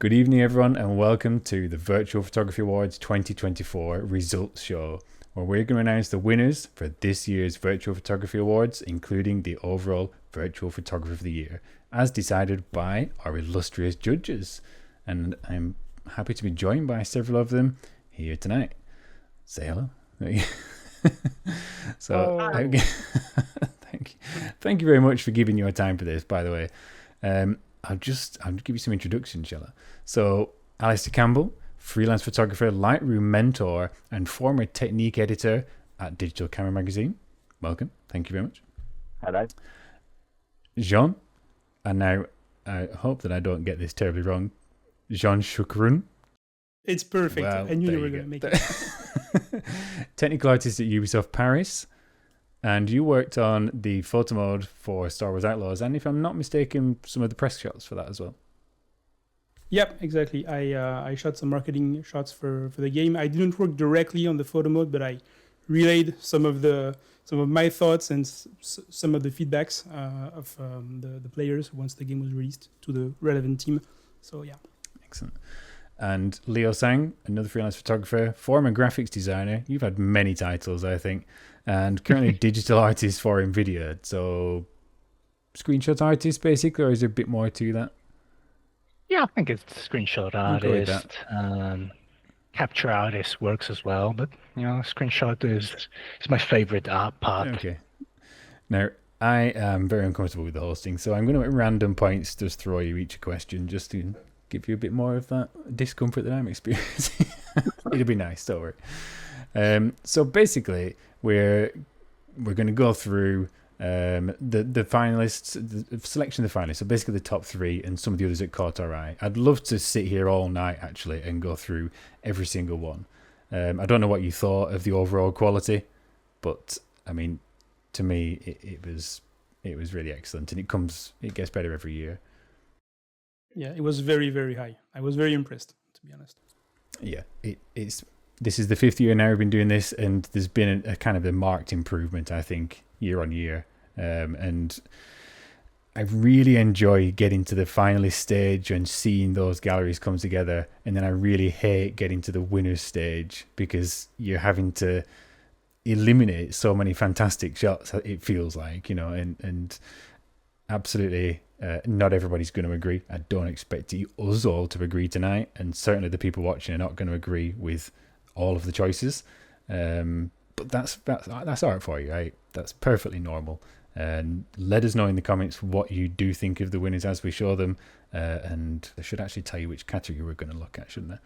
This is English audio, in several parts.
Good evening, everyone, and welcome to the Virtual Photography Awards 2024 results show, where we're going to announce the winners for this year's Virtual Photography Awards, including the overall Virtual Photographer of the Year, as decided by our illustrious judges. And I'm happy to be joined by several of them here tonight. Say hello. Thank you very much for giving your time for this, by the way. I'll give you some introductions, shall I? So, Alistair Campbell, freelance photographer, Lightroom mentor, and former technique editor at Digital Camera Magazine. Welcome. Thank you very much. Hello. Jean, and now I hope that I don't get this terribly wrong. Jean Choucroun. It's perfect. Well, I knew you were going to make it. Technical artist at Ubisoft Paris. And you worked on the photo mode for Star Wars Outlaws, and if I'm not mistaken, some of the press shots for that as well. Yep, exactly. I shot some marketing shots for the game. I didn't work directly on the photo mode, but I relayed some of my thoughts and some of the feedbacks of the players once the game was released to the relevant team. So yeah. Excellent. And Leo Sang, another freelance photographer, former graphics designer. You've had many titles, I think, and currently digital artist for NVIDIA. So, screenshot artist, basically, or is there a bit more to that? Yeah, I think it's screenshot artist. Capture artist works as well, but screenshot is my favorite art part. Okay. Now, I am very uncomfortable with the hosting, so I'm going to at random points just throw you each a question just to give you a bit more of that discomfort that I'm experiencing. It'll be nice, don't worry. So basically, we're going to go through the finalists, the selection of the finalists. So basically the top three and some of the others that caught our eye. I'd love to sit here all night actually and go through every single one. I don't know what you thought of the overall quality, but I mean, to me, it was really excellent, and it gets better every year. Yeah, it was very, very high. I was very impressed, to be honest. Yeah, this is the fifth year now we've been doing this, and there's been a kind of a marked improvement, I think, year on year. And I really enjoy getting to the finalist stage and seeing those galleries come together. And then I really hate getting to the winners stage because you're having to eliminate so many fantastic shots, it feels like, and absolutely not everybody's going to agree. I don't expect us all to agree tonight, and certainly the people watching are not going to agree with all of the choices. But that's art for you, right? That's perfectly normal. And let us know in the comments what you do think of the winners as we show them. And I should actually tell you which category we're going to look at, shouldn't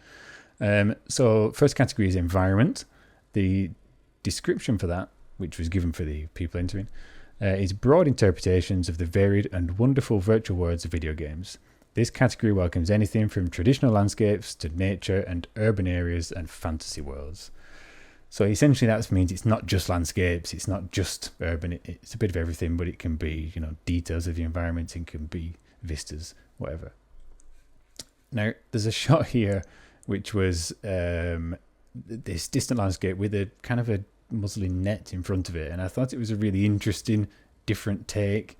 I? So first category is environment. The description for that, which was given for the people entering, is broad interpretations of the varied and wonderful virtual worlds of video games. This category welcomes anything from traditional landscapes to nature and urban areas and fantasy worlds. So essentially that means it's not just landscapes, it's not just urban, it's a bit of everything, but it can be, details of the environment, it can be vistas, whatever. Now, there's a shot here which was this distant landscape with a kind of a muslin net in front of it, and I thought it was a really interesting, different take,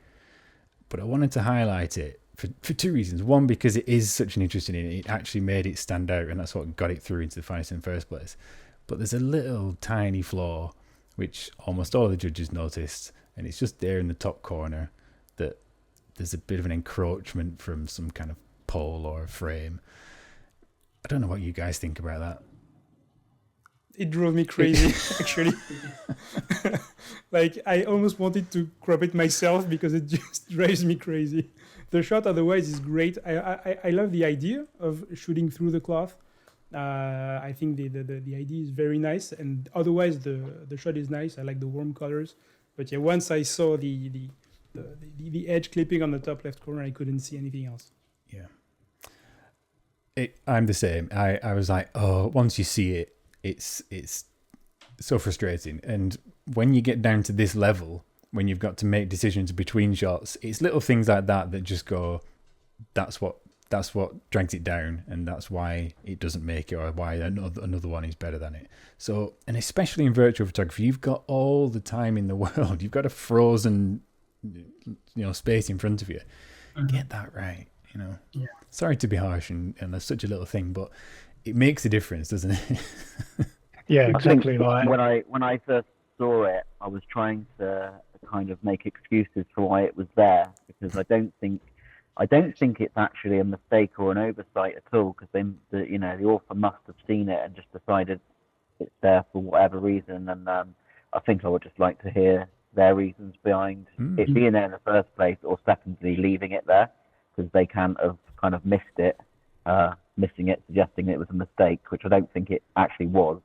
but I wanted to highlight it for two reasons. One, because it is such an interesting, it actually made it stand out, and that's what got it through into the finals in the first place. But there's a little tiny flaw which almost all the judges noticed, and it's just there in the top corner, that there's a bit of an encroachment from some kind of pole or frame. I don't know what you guys think about that. It drove me crazy, actually. Like, I almost wanted to crop it myself because it just drives me crazy. The shot otherwise is great. I love the idea of shooting through the cloth. I think the idea is very nice, and otherwise the shot is nice. I like the warm colors. But yeah, once I saw the edge clipping on the top left corner, I couldn't see anything else. Yeah. I'm the same. I was like, oh, once you see it, it's so frustrating. And when you get down to this level, when you've got to make decisions between shots, it's little things like that just go, that's what drags it down, and that's why it doesn't make it, or why another one is better than it. So, and especially in virtual photography, you've got all the time in the world. You've got a frozen space in front of you. Get that right. you know. Yeah. Sorry to be harsh and that's such a little thing, but it makes a difference, doesn't it? Yeah, I exactly think right. when I first saw it, I was trying to kind of make excuses for why it was there, because I don't think it's actually a mistake or an oversight at all, because the author must have seen it and just decided it's there for whatever reason. And I think I would just like to hear their reasons behind it being there in the first place, or secondly leaving it there, because they can't have kind of missed it, missing it, suggesting it was a mistake, which I don't think it actually was.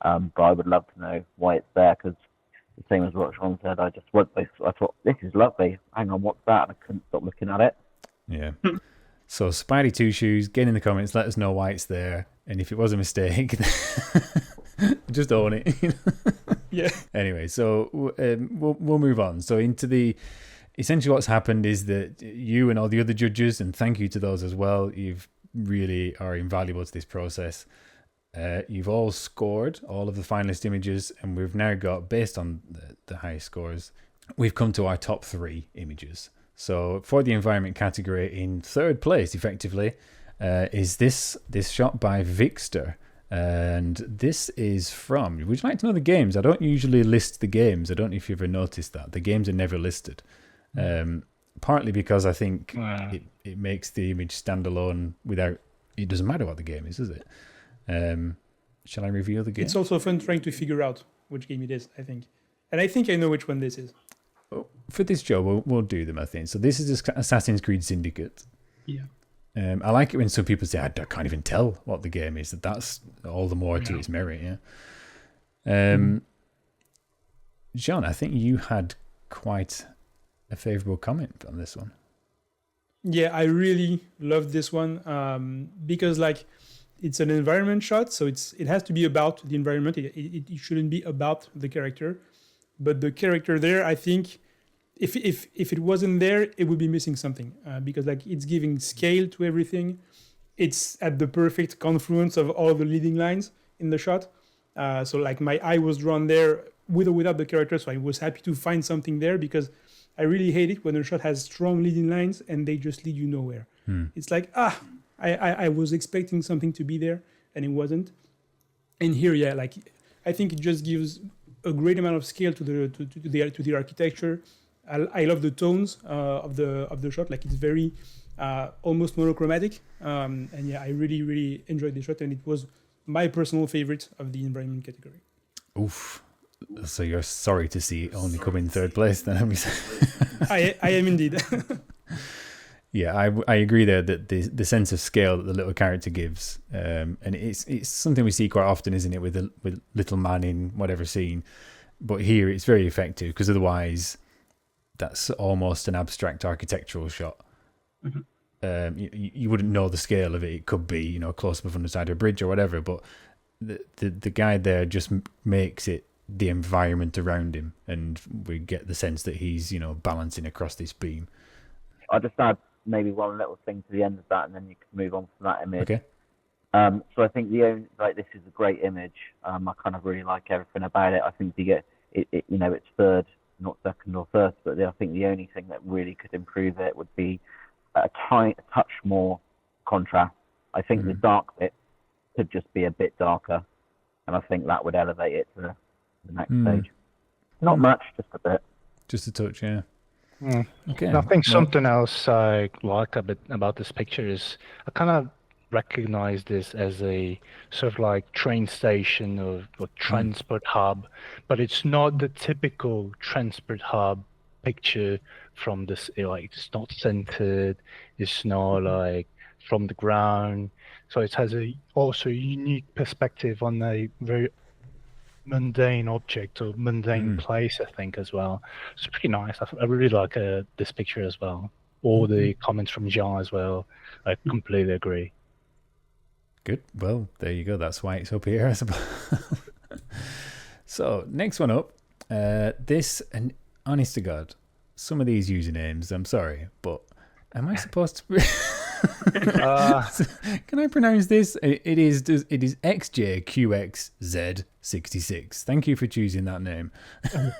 But I would love to know why it's there, because the same as what Sean said, I thought, this is lovely. Hang on, what's that? And I couldn't stop looking at it. Yeah. So Spidey Two Shoes, get in the comments, let us know why it's there, and if it was a mistake, just own it. Yeah. Anyway, so we'll move on. So essentially what's happened is that you and all the other judges, and thank you to those as well, you've really are invaluable to this process. You've all scored all of the finalist images, and we've now got, based on the highest scores, we've come to our top 3 images. So for the environment category, in third place, effectively, is this shot by Vixter. And this is from, would you like to know the games? I don't usually list the games. I don't know if you've ever noticed that. The games are never listed. Partly because I think it makes the image stand alone without, it doesn't matter what the game is, does it? Shall I reveal the game? It's also fun trying to figure out which game it is, I think. And I think I know which one this is. For this show, we'll do them, I think. So this is Assassin's Creed Syndicate. Yeah. I like it when some people say, I can't even tell what the game is. That's all the more to its merit, yeah. John, I think you had quite a favourable comment on this one. Yeah, I really love this one because it's an environment shot, so it has to be about the environment. It shouldn't be about the character. But the character there, I think, if it wasn't there, it would be missing something because it's giving scale to everything. It's at the perfect confluence of all the leading lines in the shot. So my eye was drawn there with or without the character, so I was happy to find something there, because I really hate it when a shot has strong leading lines and they just lead you nowhere. It's like, I was expecting something to be there and it wasn't. And here, I think it just gives a great amount of scale to the architecture. I love the tones of the shot. It's very almost monochromatic. And yeah, I really, really enjoyed the shot, and it was my personal favorite of the environment category. Oof. So you're sorry to see it only come in third place then? I am indeed. Yeah, I agree there that the sense of scale that the little character gives, and it's something we see quite often, isn't it, with little man in whatever scene. But here it's very effective, because otherwise that's almost an abstract architectural shot. Mm-hmm. You wouldn't know the scale of it. It could be, close up on the side of a bridge or whatever, but the guy there just makes it the environment around him, and we get the sense that he's balancing across this beam. I'll just add maybe one little thing to the end of that, and then you can move on from that image. Okay. So I think this is a great image. I kind of really like everything about it. I think you get it it's third, not second or first, but I think the only thing that really could improve it would be a touch more contrast. I think the dark bit could just be a bit darker, and I think that would elevate it to the next stage. Not much, just a bit. Just a touch, yeah. Okay. I think something else I like a bit about this picture is I kind of recognize this as a sort of train station or transport hub, but it's not the typical transport hub picture from this. It's not centered. It's not from the ground. So it has also a unique perspective on a very mundane object or mundane place, I think, as well. It's pretty nice. I really like this picture as well. All the comments from Jean as well. I completely agree. Good. Well, there you go. That's why it's up here, I suppose. So, next one up. This, and honest to God, some of these usernames, I'm sorry, but am I supposed to... Can I pronounce this? It is XJQXZ66. Thank you for choosing that name.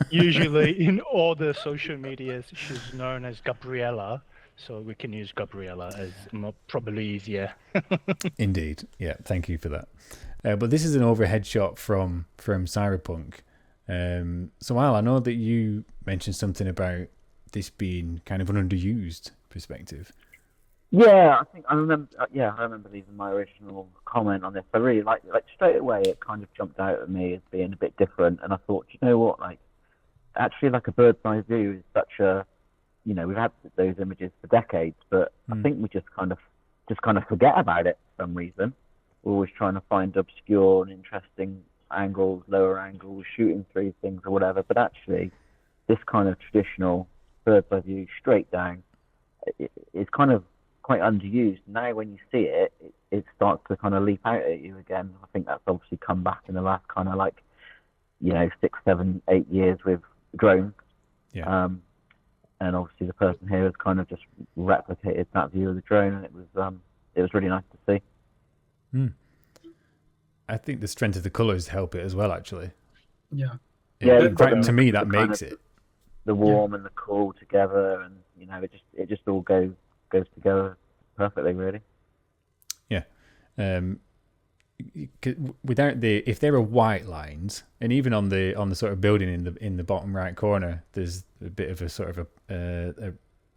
Usually in all the social medias, she's known as Gabriella. So we can use Gabriella as probably easier. Indeed. Yeah, thank you for that. But this is an overhead shot from Cyberpunk. So Al, I know that you mentioned something about this being kind of an underused perspective. Yeah, I remember. I remember leaving my original comment on this. I really like straight away. It kind of jumped out at me as being a bit different, and I thought, you know what, like actually, like a bird's eye view is such a, we've had those images for decades, but I think we just kind of forget about it for some reason. We're always trying to find obscure and interesting angles, lower angles, shooting through things or whatever. But actually, this kind of traditional bird's eye view, straight down, is kind of quite underused. Now, when you see it, it starts to kind of leap out at you again. I think that's obviously come back in the last kind of 6, 7, 8 years with drones. Yeah. And obviously the person here has kind of just replicated that view of the drone, and it was really nice to see. I think the strength of the colours help it as well, actually. Yeah. In fact, to me, that makes it. The warm and the cool together, and it just all goes together perfectly, really. Yeah. Without if there are white lines, and even on the sort of building in the bottom right corner, there's a bit of a sort of a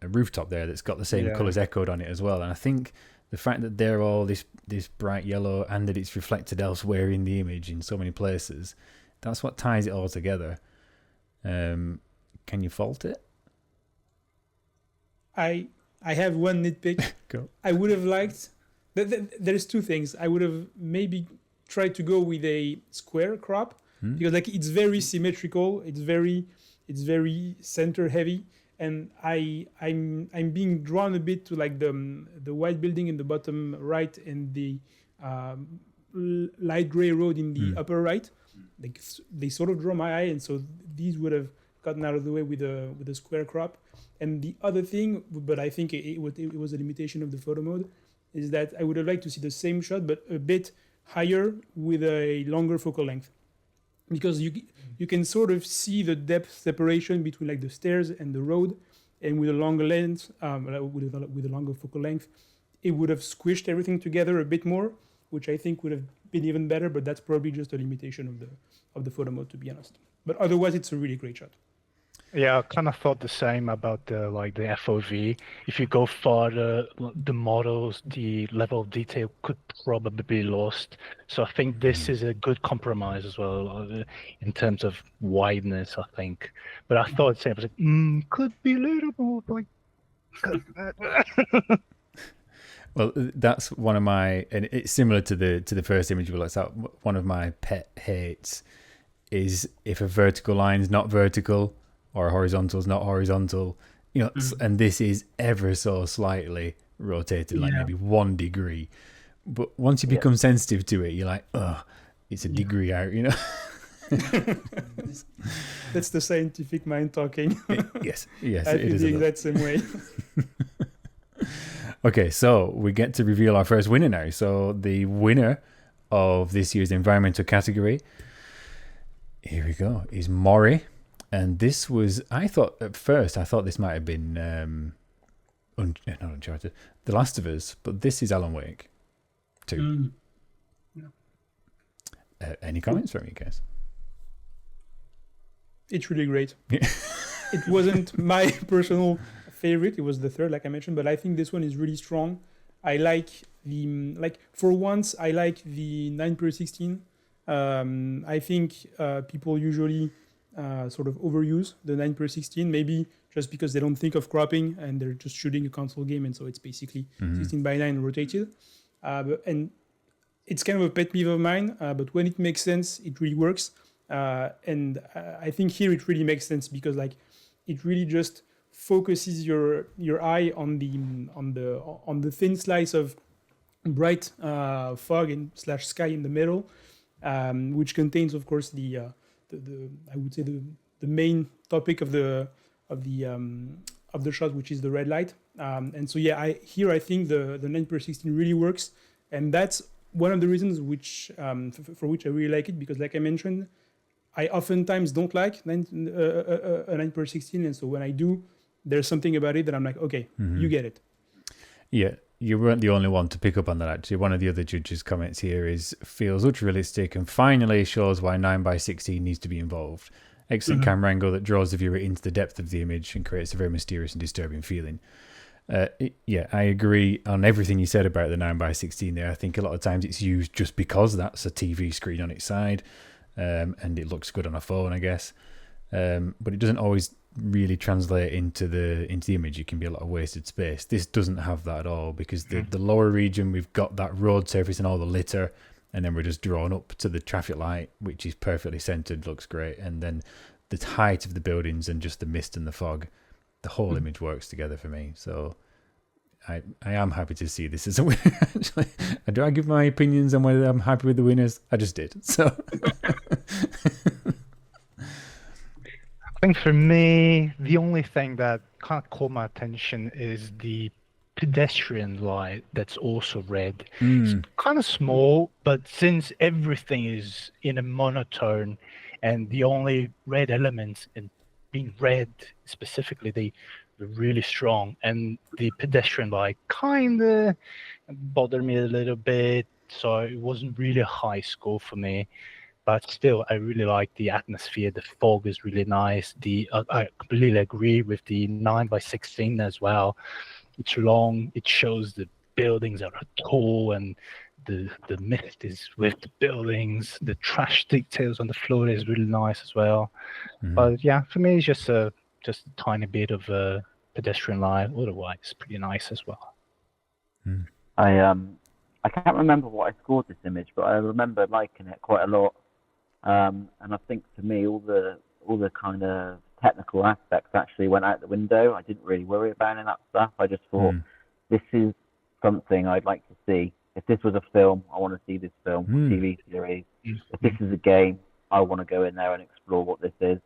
rooftop there that's got the same colours echoed on it as well. And I think the fact that they're all this bright yellow and that it's reflected elsewhere in the image in so many places, that's what ties it all together. Can you fault it? I have one nitpick. Go. I would have liked. There's two things. I would have maybe tried to go with a square crop because it's very symmetrical. It's very center heavy, and I'm being drawn a bit to the white building in the bottom right and the light gray road in the upper right. They sort of draw my eye, and so these would have gotten out of the way with a square crop. And the other thing, but I think it was a limitation of the photo mode, is that I would have liked to see the same shot but a bit higher with a longer focal length, because you can sort of see the depth separation between the stairs and the road, and with a longer length, with a longer focal length, it would have squished everything together a bit more, which I think would have been even better. But that's probably just a limitation of the photo mode, to be honest. But otherwise, it's a really great shot. Yeah, I kind of thought the same about the FOV. If you go farther, the models, the level of detail could probably be lost. So I think this is a good compromise as well in terms of wideness, I think. But I thought the same. I was like, could be a little more Well, that's one of my, and it's similar to the first image we looked at. One of my pet hates is if a vertical line is not vertical, or horizontal is not horizontal, and this is ever so slightly rotated, maybe 1 degree. But once you become sensitive to it, you're like, oh, it's a degree out, That's the scientific mind talking. Yes, I feel the exact same way. Okay, so we get to reveal our first winner now. So the winner of this year's environmental category, here we go, is Mori. And this was, I thought this might have been, not Uncharted, The Last of Us, but this is Alan Wake 2. Any comments from you guys? It's really great. It wasn't my personal favorite. It was the third, like I mentioned, but I think this one is really strong. I like for once, I like the 9x16. I think people usually sort of overuse the 9x16, maybe just because they don't think of cropping and they're just shooting a console game, and so it's basically 16:9 rotated. And it's kind of a pet peeve of mine, but when it makes sense, it really works. And I think here it really makes sense because it really just focuses your eye on the thin slice of bright fog and / sky in the middle, which contains, of course, the I would say the main topic of the shot, which is the red light. And so I think the 9x16 really works, and that's one of the reasons for which I really like it, because like I mentioned, I oftentimes don't like a 9x16, and so when I do, there's something about it that I'm like, okay, you get it. Yeah, you weren't the only one to pick up on that, actually. One of the other judges' comments here is, feels ultra realistic and finally shows why 9:16 needs to be involved. Excellent camera angle that draws the viewer into the depth of the image and creates a very mysterious and disturbing feeling. Yeah, I agree on everything you said about the 9:16 there. I think a lot of times it's used just because that's a TV screen on its side, and it looks good on a phone, I guess. But it doesn't always really translate into the image. It can be a lot of wasted space. This doesn't have that at all, because the lower region, we've got that road surface and all the litter, and then we're just drawn up to the traffic light, which is perfectly centered, looks great, and then the height of the buildings and just the mist and the fog, the whole image works together for me. So I am happy to see this as a winner. Actually, do I give my opinions on whether I'm happy with the winners? I just did. So I think for me, the only thing that kind of caught my attention is the pedestrian light that's also red. It's kind of small, but since everything is in a monotone and the only red elements in being red specifically, they're really strong, and the pedestrian light kind of bothered me a little bit, so it wasn't really a high score for me. But still, I really like the atmosphere. The fog is really nice. I completely agree with the 9:16 as well. It's long. It shows the buildings are tall, and the mist is with the buildings. The trash details on the floor is really nice as well. But yeah, for me, it's just a tiny bit of a pedestrian light. Otherwise, pretty nice as well. I can't remember what I scored this image, but I remember liking it quite a lot. And I think for me, all the kind of technical aspects actually went out the window. I didn't really worry about any of that stuff. I just thought, this is something I'd like to see. If this was a film, I want to see this film, TV series. If this is a game, I want to go in there and explore what this is.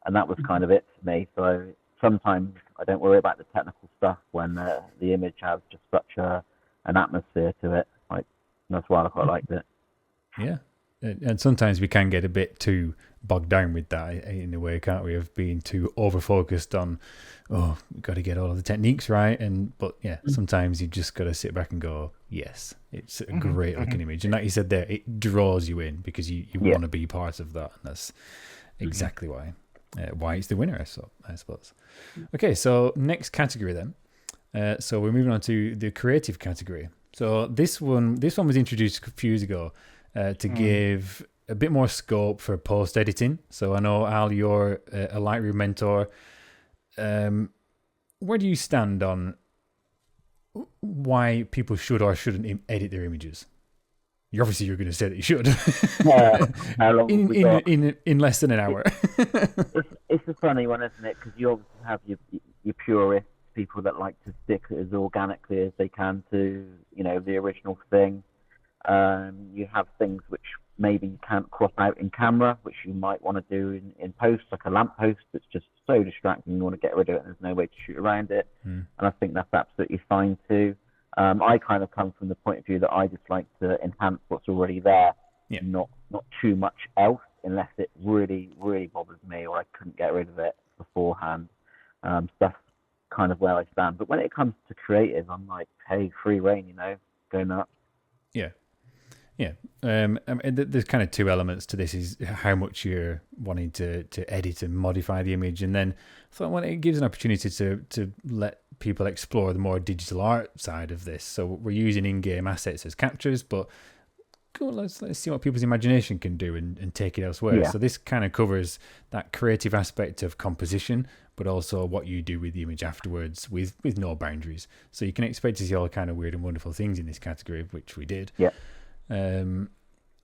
And that was kind of it for me. So sometimes I don't worry about the technical stuff when the image has just such an atmosphere to it. Like, that's why I quite liked it. Yeah. And sometimes we can get a bit too bogged down with that in a way, can't we? Of being too over-focused on, we've got to get all of the techniques right. But yeah, sometimes you just got to sit back and go, yes, it's a great looking image. And like you said there, it draws you in because you want to be part of that. And that's exactly why it's the winner, I suppose. Okay, so next category then. So we're moving on to the creative category. So this one was introduced a few years ago to give a bit more scope for post-editing. So I know, Al, you're a Lightroom mentor. Where do you stand on why people should or shouldn't edit their images? You're going to say that you should. How long in less than an hour. It's a funny one, isn't it? Because you obviously have your purists, people that like to stick as organically as they can to, the original thing. You have things which maybe you can't crop out in camera, which you might want to do in post, like a lamp post that's just so distracting you want to get rid of it and there's no way to shoot around it. And I think that's absolutely fine too. I kind of come from the point of view that I just like to enhance what's already there, not too much else, unless it really, really bothers me or I couldn't get rid of it beforehand. So that's kind of where I stand. But when it comes to creative, I'm like, hey, free reign, go nuts. Yeah. Yeah, there's kind of two elements to this: is how much you're wanting to edit and modify the image, and then I thought, well, it gives an opportunity to let people explore the more digital art side of this. So we're using in-game assets as captures, but cool, let's see what people's imagination can do and take it elsewhere. Yeah. So this kind of covers that creative aspect of composition, but also what you do with the image afterwards with no boundaries. So you can expect to see all kind of weird and wonderful things in this category, which we did. Yeah.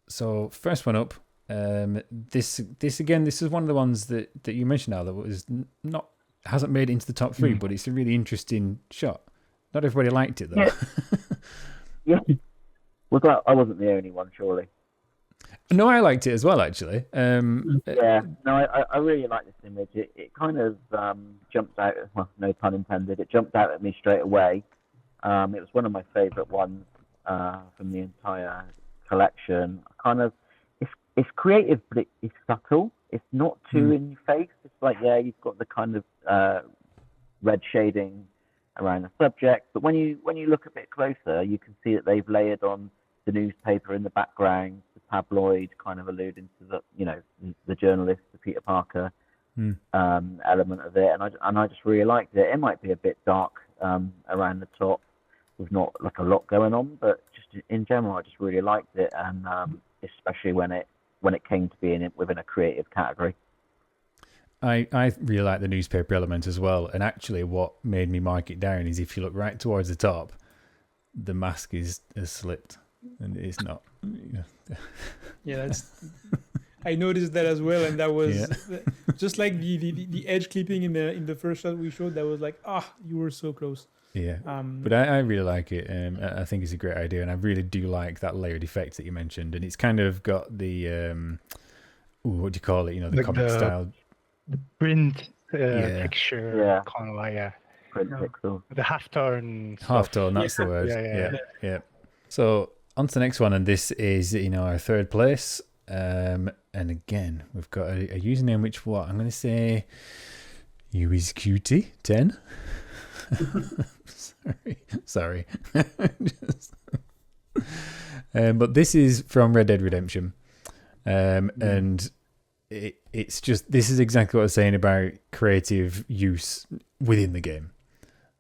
So first one up, this is one of the ones that you mentioned now that was hasn't made it into the top three, but it's a really interesting shot. Not everybody liked it though. Yeah. I wasn't the only one, surely. No, I liked it as well, actually. I really like this image. It kind of jumped out, well, no pun intended, it jumped out at me straight away. It was one of my favourite ones from the entire collection. It's creative, but it's subtle. It's not too in your face. It's like, you've got the kind of red shading around the subject. But when you look a bit closer, you can see that they've layered on the newspaper in the background, the tabloid kind of alluding to the journalist, the Peter Parker element of it, and I just really liked it. It might be a bit dark around the top, with not like a lot going on, but just in general, I just really liked it, and especially when it came to being within a creative category. I really like the newspaper element as well, and actually what made me mark it down is if you look right towards the top, the mask has slipped, and it's not. Yeah, that's. I noticed that as well, and that was just like the edge clipping in the first shot we showed. That was like, you were so close. Yeah, but I really like it. I think it's a great idea, and I really do like that layered effect that you mentioned. And it's kind of got the what do you call it? The comic style, the print picture, kind of like print pixel, the half-tone. Half-tone, that's the word. Yeah. So on to the next one, and this is our third place. And again, we've got a username which I'm going to say UisQT10. Sorry. But this is from Red Dead Redemption, and it's just, this is exactly what I was saying about creative use within the game.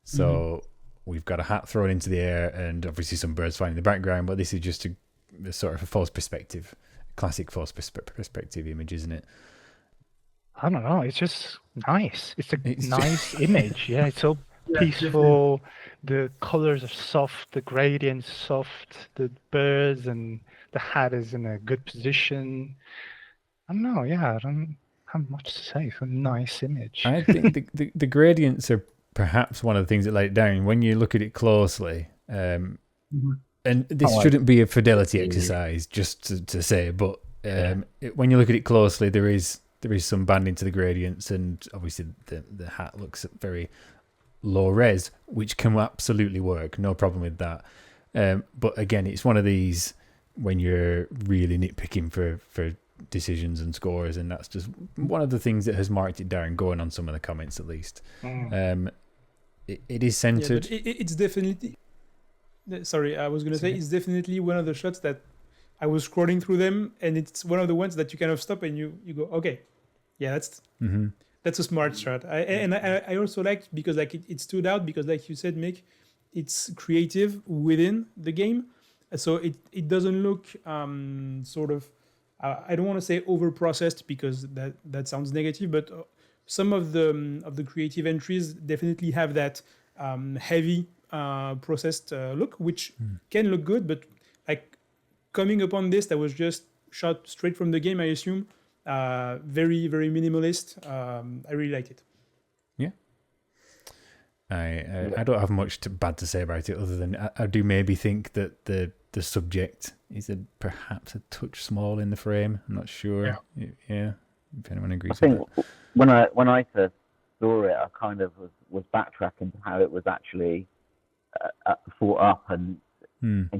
So we've got a hat thrown into the air, and obviously some birds flying in the background, but this is just a sort of a false perspective. Classic false perspective image, isn't it? I don't know. It's just nice. It's a nice image. Yeah, it's so peaceful. The colors are soft. The gradient's soft. The birds and the hat is in a good position. I don't know. Yeah, I don't have much to say. It's a nice image. I think the gradients are perhaps one of the things that let it down when you look at it closely. And this shouldn't be a fidelity exercise, just to say, but when you look at it closely, there is some banding to the gradients, and obviously the hat looks very low res, which can absolutely work, no problem with that. But again, it's one of these when you're really nitpicking for decisions and scores, and that's just one of the things that has marked it down, going on some of the comments at least. It is centered. Yeah, it's definitely. Sorry, I was going to say it's definitely one of the shots that I was scrolling through them, and it's one of the ones that you kind of stop and you go, okay, yeah, that's a smart shot. I also liked because like it stood out because like you said, Mick, it's creative within the game, so it doesn't look sort of I don't want to say over processed because that sounds negative, but some of the creative entries definitely have that heavy. Processed look, which can look good, but like coming upon this that was just shot straight from the game, I assume, very, very minimalist. I really liked it. Yeah. I don't have much bad to say about it other than I do maybe think that the subject is perhaps a touch small in the frame. I'm not sure. Yeah. If anyone agrees. I think when I first saw it, I kind of was backtracking to how it was actually thought up and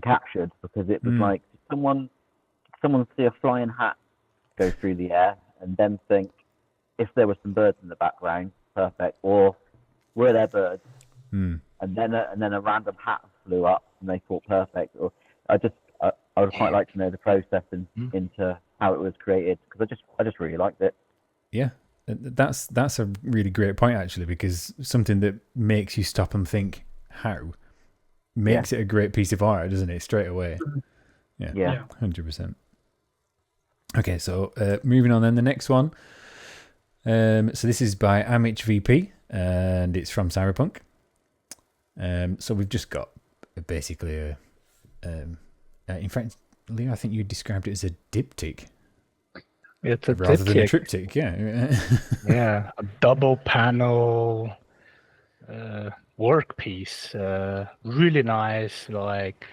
captured, because it was like, did someone see a flying hat go through the air and then think, if there were some birds in the background, perfect, or were there birds and then a random hat flew up and they thought perfect, or I would quite like to know the process into how it was created, because I just really liked it. Yeah, that's a really great point actually, because something that makes you stop and think how makes it a great piece of art, doesn't it? Straight away. Yeah. 100%. Okay, so moving on then, the next one. So this is by Amich VP, and it's from Cyberpunk. So we've just got basically in fact, Leo, I think you described it as a diptych. It's a rather diptych. Than a triptych, yeah. Yeah, a double panel workpiece, really nice, like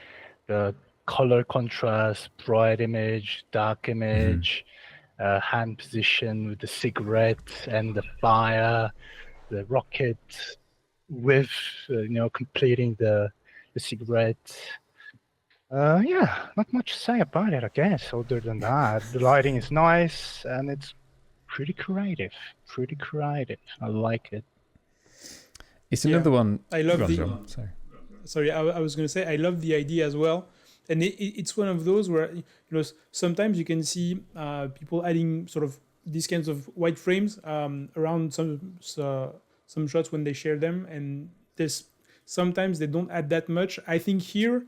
the color contrast, bright image, dark image, hand position with the cigarette and the fire, the rocket with completing the cigarette. Not much to say about it, I guess, other than that. The lighting is nice and it's pretty creative. I like it. It's another one. I love Sorry, I was going to say I love the idea as well, and it's one of those where sometimes you can see people adding sort of these kinds of white frames around some shots when they share them, and there's sometimes they don't add that much. I think here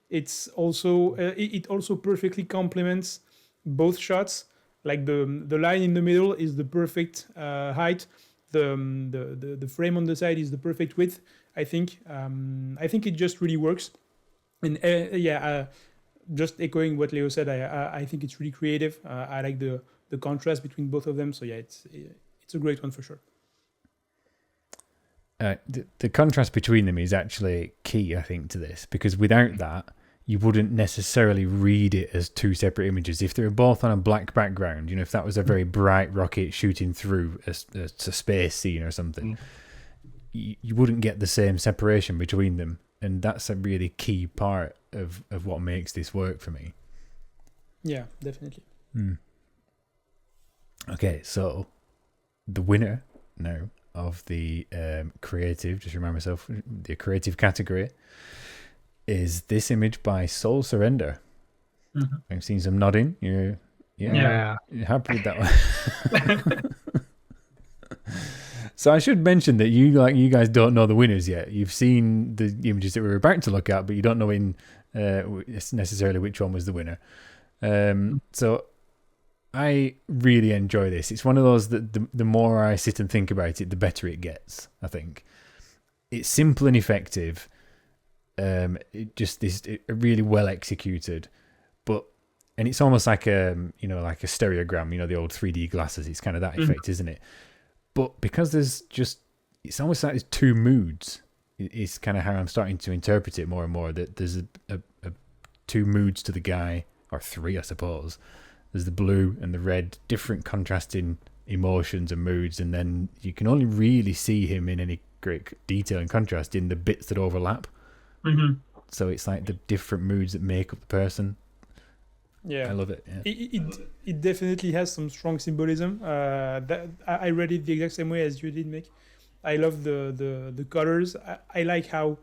it's also it also perfectly complements both shots. Like the line in the middle is the perfect height. The frame on the side is the perfect width. I think it just really works. And just echoing what Leo said, I think it's really creative. I like the contrast between both of them. So yeah, it's a great one for sure. The contrast between them is actually key, I think, to this, because without that, you wouldn't necessarily read it as two separate images. If they were both on a black background, if that was a very bright rocket shooting through a space scene or something, you wouldn't get the same separation between them. And that's a really key part of what makes this work for me. Yeah, definitely. Okay, so the winner now of the creative, just remind myself, the creative category is this image by Soul Surrender. Mm-hmm. I've seen some nodding. You're happy with that one. So I should mention that you guys don't know the winners yet. You've seen the images that we're about to look at, but you don't know necessarily which one was the winner. So I really enjoy this. It's one of those that the more I sit and think about it, the better it gets, I think. It's simple and effective. It really well executed, and it's almost like like a stereogram, the old 3D glasses. It's kind of that effect, isn't it? But because it's almost like there's two moods. It's kind of how I'm starting to interpret it more and more. That there's a two moods to the guy, or three, I suppose. There's the blue and the red, different contrasting emotions and moods, and then you can only really see him in any great detail and contrast in the bits that overlap. Mm-hmm. So it's like the different moods that make up the person. Yeah, I love it. Yeah. It definitely has some strong symbolism. That I read it the exact same way as you did, Mick. I love the colors. I like how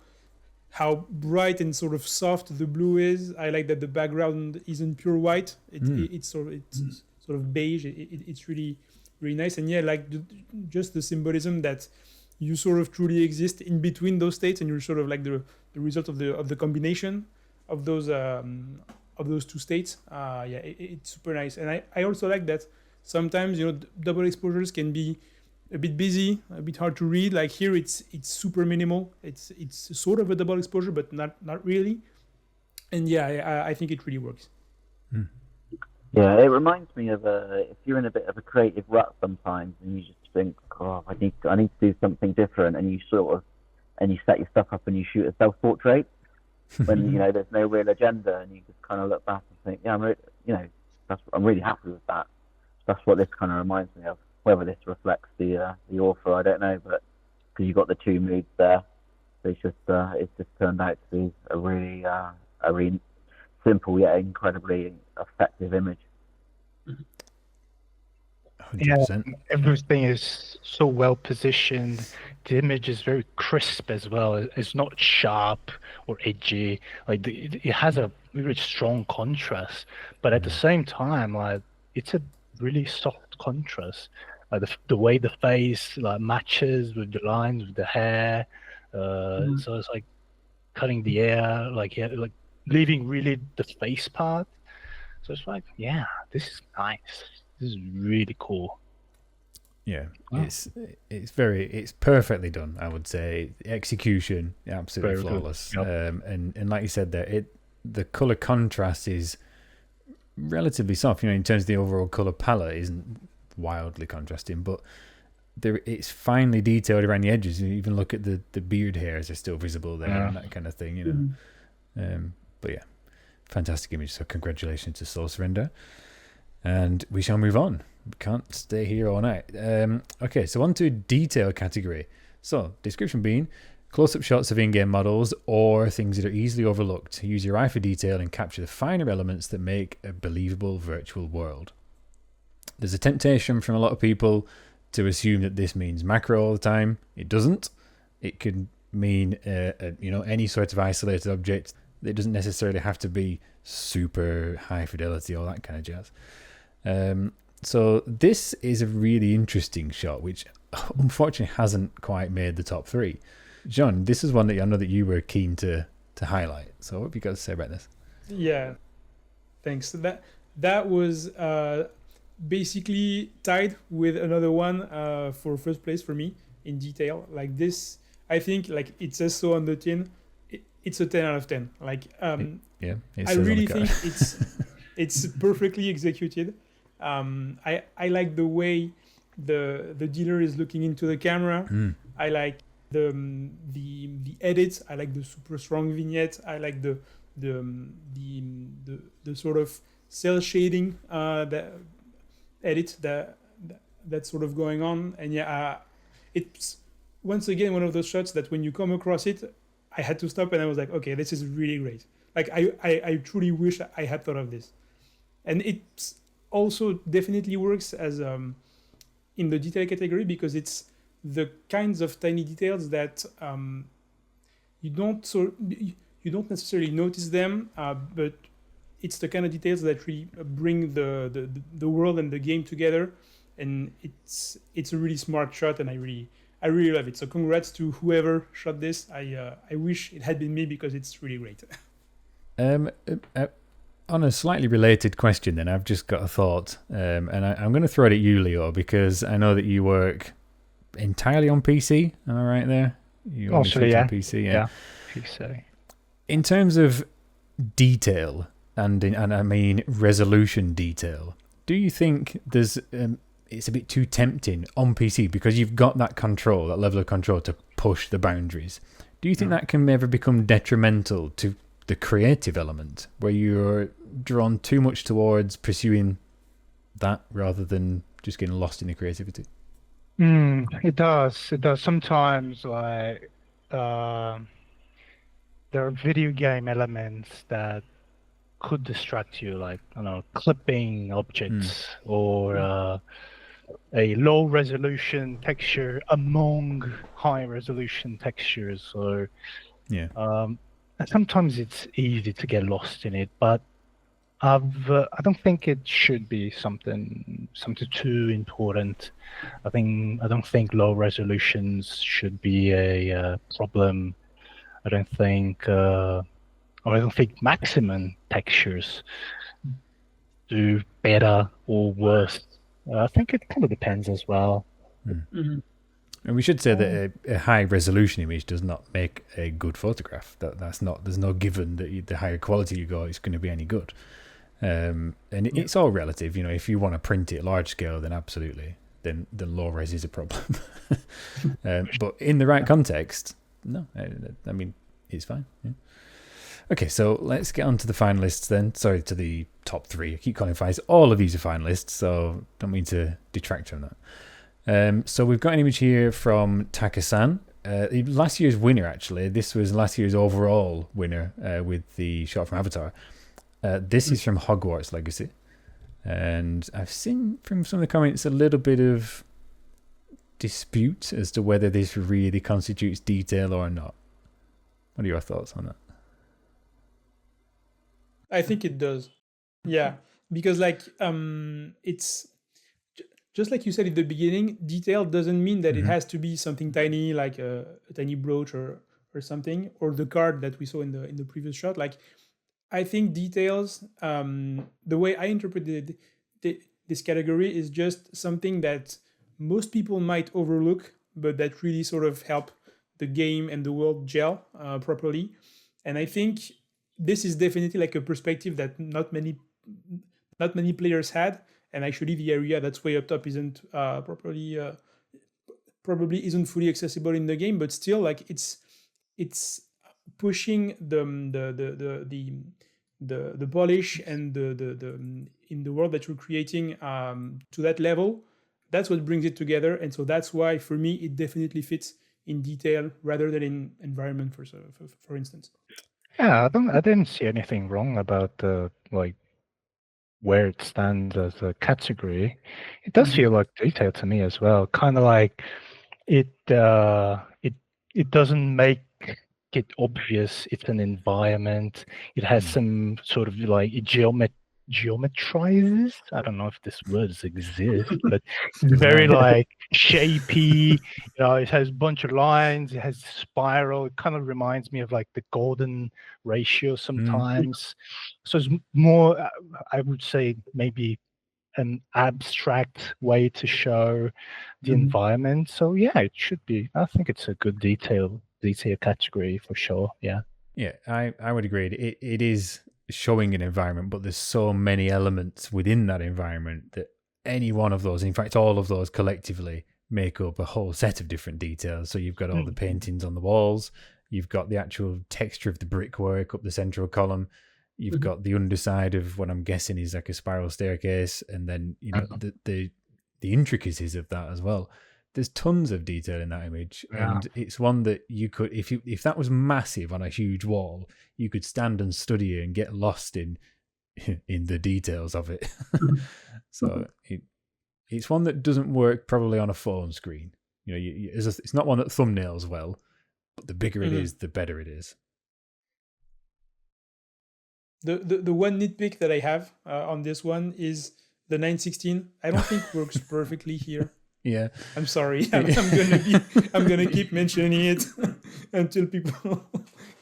bright and sort of soft the blue is. I like that the background isn't pure white. It's sort of beige. It's really really nice. And yeah, like just the symbolism that you sort of truly exist in between those states, and you're sort of like the result of the combination of those two states. It's super nice. And I also like that sometimes double exposures can be a bit busy, a bit hard to read. Like here, it's super minimal. It's sort of a double exposure, but not really. And yeah, I think it really works. Yeah, it reminds me of if you're in a bit of a creative rut sometimes, and you just think, oh, I need to do something different, and you set your stuff up and you shoot a self-portrait when there's no real agenda, and you just kind of look back and think, yeah, I'm really happy with that. That's what this kind of reminds me of. Whether this reflects the author, I don't know, but because you've got the two moods there, so it's just turned out to be a really simple yet incredibly effective image. 100%. Yeah, everything is so well positioned. The image is very crisp as well. It's not sharp or edgy. Like it has a really strong contrast, but at the same time, like it's a really soft contrast. Like the way the face like matches with the lines, with the hair. So it's like cutting the air, like leaving really the face part. So it's like, yeah, this is nice. This is really cool. Yeah, wow. It's perfectly done, I would say. Execution, absolutely very flawless. Yep. And like you said there, the color contrast is relatively soft. In terms of the overall color palette, isn't wildly contrasting, but it's finely detailed around the edges. You even look at the beard hairs are still visible there, and that kind of thing. But yeah, fantastic image. So congratulations to Soul Surrender. And we shall move on. We can't stay here all night. Okay, so on to detail category. So description being close-up shots of in-game models or things that are easily overlooked. Use your eye for detail and capture the finer elements that make a believable virtual world. There's a temptation from a lot of people to assume that this means macro all the time. It doesn't. It could mean any sort of isolated object. It doesn't necessarily have to be super high fidelity or that kind of jazz. So this is a really interesting shot, which unfortunately hasn't quite made the top 3. John, this is one that I know that you were keen to highlight. So what have you got to say about this? Yeah, thanks. That was basically tied with another one for first place for me in detail. Like this, I think, like it says so on the tin. It's a 10 out of 10. Like I really think it's perfectly executed. I like the way the dealer is looking into the camera. I like the edits. I like the super strong vignette. I like the sort of cell shading that edit that's sort of going on. And it's once again one of those shots that when you come across it, I had to stop and I was like, okay, this is really great. Like I truly wish I had thought of this. And it also definitely works as in the detail category because it's the kinds of tiny details that you don't necessarily notice them, but it's the kind of details that really bring the world and the game together, and it's a really smart shot, and I really love it. So congrats to whoever shot this. I wish it had been me because it's really great. On a slightly related question, then I've just got a thought, and I'm going to throw it at you, Leo, because I know that you work entirely on PC. Am I right there? You on PC, yeah. PC. In terms of detail and I mean resolution detail, do you think there's it's a bit too tempting on PC because you've got that control, that level of control to push the boundaries? Do you think that can ever become detrimental to the creative element, where you're drawn too much towards pursuing that rather than just getting lost in the creativity? It does. Sometimes, like, there are video game elements that could distract you, like, I don't know, clipping objects or a low resolution texture among high resolution textures, or sometimes it's easy to get lost in it. But I don't think it should be something too important. I don't think low resolutions should be a problem. I don't think maximum textures do better or worse. I think it kind of depends as well. Mm-hmm. And we should say that a high resolution image does not make a good photograph. There's no given that the higher quality you go, it's going to be any good. And it's all relative. You know, if you want to print it large scale, then absolutely, then low res is a problem. But in the right context, no, I mean, it's fine. Yeah. Okay, so let's get on to the finalists then. Sorry, to the top 3. I keep calling finalists. All of these are finalists, so don't mean to detract from that. So we've got an image here from Taka-san. Last year's winner, actually. This was last year's overall winner with the shot from Avatar. This is from Hogwarts Legacy. And I've seen from some of the comments a little bit of dispute as to whether this really constitutes detail or not. What are your thoughts on that? I think it does. Yeah, because like it's just like you said at the beginning, detail doesn't mean that it has to be something tiny, like a tiny brooch or something, or the card that we saw in the previous shot. Like, I think details, the way I interpreted this category is just something that most people might overlook, but that really sort of help the game and the world gel properly. And I think this is definitely like a perspective that not many players had, and actually the area that's way up top isn't probably isn't fully accessible in the game, but still, like, it's pushing the polish and the in the world that you're creating to that level. That's what brings it together, and so that's why for me it definitely fits in detail rather than in environment, for instance. Yeah, I didn't see anything wrong about like where it stands as a category. It does feel like detail to me as well. Kind of like it it doesn't make it obvious it's an environment. It has some sort of like geometrizes. I don't know if this words exist, but it's very like shapy. It has a bunch of lines. It has spiral. It kind of reminds me of like the Gordon ratio sometimes. So it's more, I would say, maybe an abstract way to show the environment. So yeah, it should be. I think it's a good detail category for sure. Yeah. Yeah, I would agree. It is showing an environment, but there's so many elements within that environment that any one of those, in fact, all of those collectively make up a whole set of different details. So you've got all the paintings on the walls, you've got the actual texture of the brickwork up the central column, you've got the underside of what I'm guessing is like a spiral staircase, and then the intricacies of that as well. There's tons of detail in that image, and it's one that you could, if that was massive on a huge wall, you could stand and study it and get lost in the details of it. So it's one that doesn't work probably on a phone screen. It's not one that thumbnails well, but the bigger it is, the better it is. The one nitpick that I have on this one is the 916. I don't think works perfectly here. Yeah, I'm sorry. I'm gonna keep mentioning it until people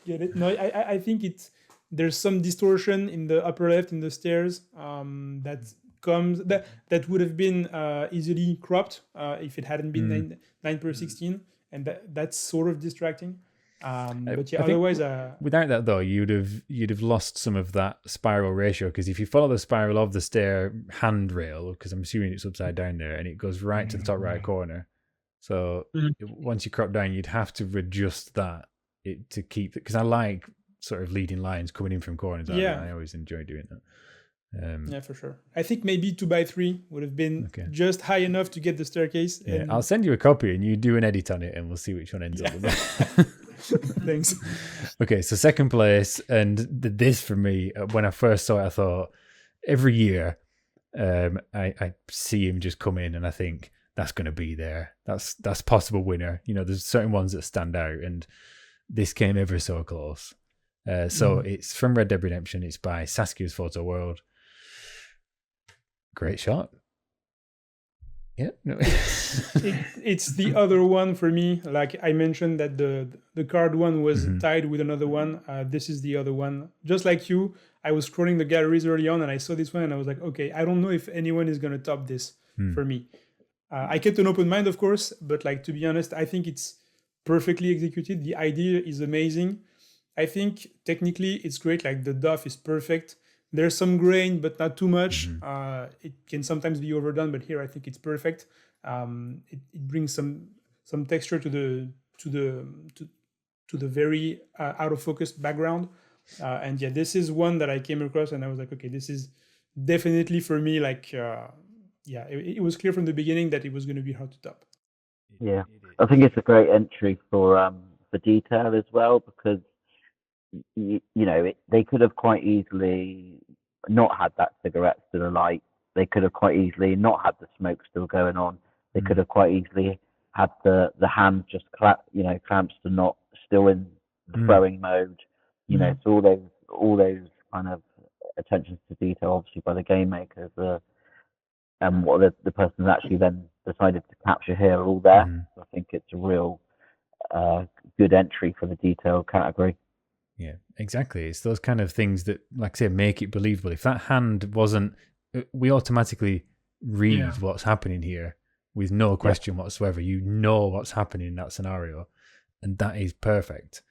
get it. No, I think there's some distortion in the upper left in the stairs that would have been easily cropped if it hadn't been 9:16, and that's sort of distracting. But yeah, otherwise, without that though, you'd have lost some of that spiral ratio, because if you follow the spiral of the stair handrail, because I'm assuming it's upside down there, and it goes right to the top right corner, so once you crop down, you'd have to adjust that to keep it, because I like sort of leading lines coming in from corners. I always enjoy doing that. Yeah, for sure. I think maybe 2x3 would have been just high enough to get the staircase. Yeah, I'll send you a copy and you do an edit on it, and we'll see which one ends up with that. Thanks. Okay, so second place, and this for me, when I first saw it, I thought every year I see him just come in and I think that's going to be there. That's possible winner. There's certain ones that stand out, and this came ever so close. So it's from Red Dead Redemption. It's by Saskia's Photo World. Great shot. Yeah, no. It's the other one for me. Like I mentioned that the card one was tied with another one. This is the other one. Just like you, I was scrolling the galleries early on and I saw this one and I was like, okay, I don't know if anyone is going to top this for me. I kept an open mind, of course, but like, to be honest, I think it's perfectly executed. The idea is amazing. I think technically it's great. Like the doff is perfect. There's some grain, but not too much. It can sometimes be overdone, but here I think it's perfect. It brings some texture to the very out of focus background. And yeah, this is one that I came across, and I was like, okay, this is definitely for me. Like, it was clear from the beginning that it was going to be hard to top. Yeah, I think it's a great entry for detail as well, because they could have quite easily not had that cigarette still alight. They could have quite easily not had the smoke still going on. They could have quite easily had the hands just clamps to not still in the throwing mode. So all those kind of attentions to detail, obviously by the game makers, and what the person's actually then decided to capture here are all there. So I think it's a real good entry for the detail category. Yeah, exactly. It's those kind of things that, like I say, make it believable. If that hand wasn't, we automatically read what's happening here with no question whatsoever. You know what's happening in that scenario, and that is perfect.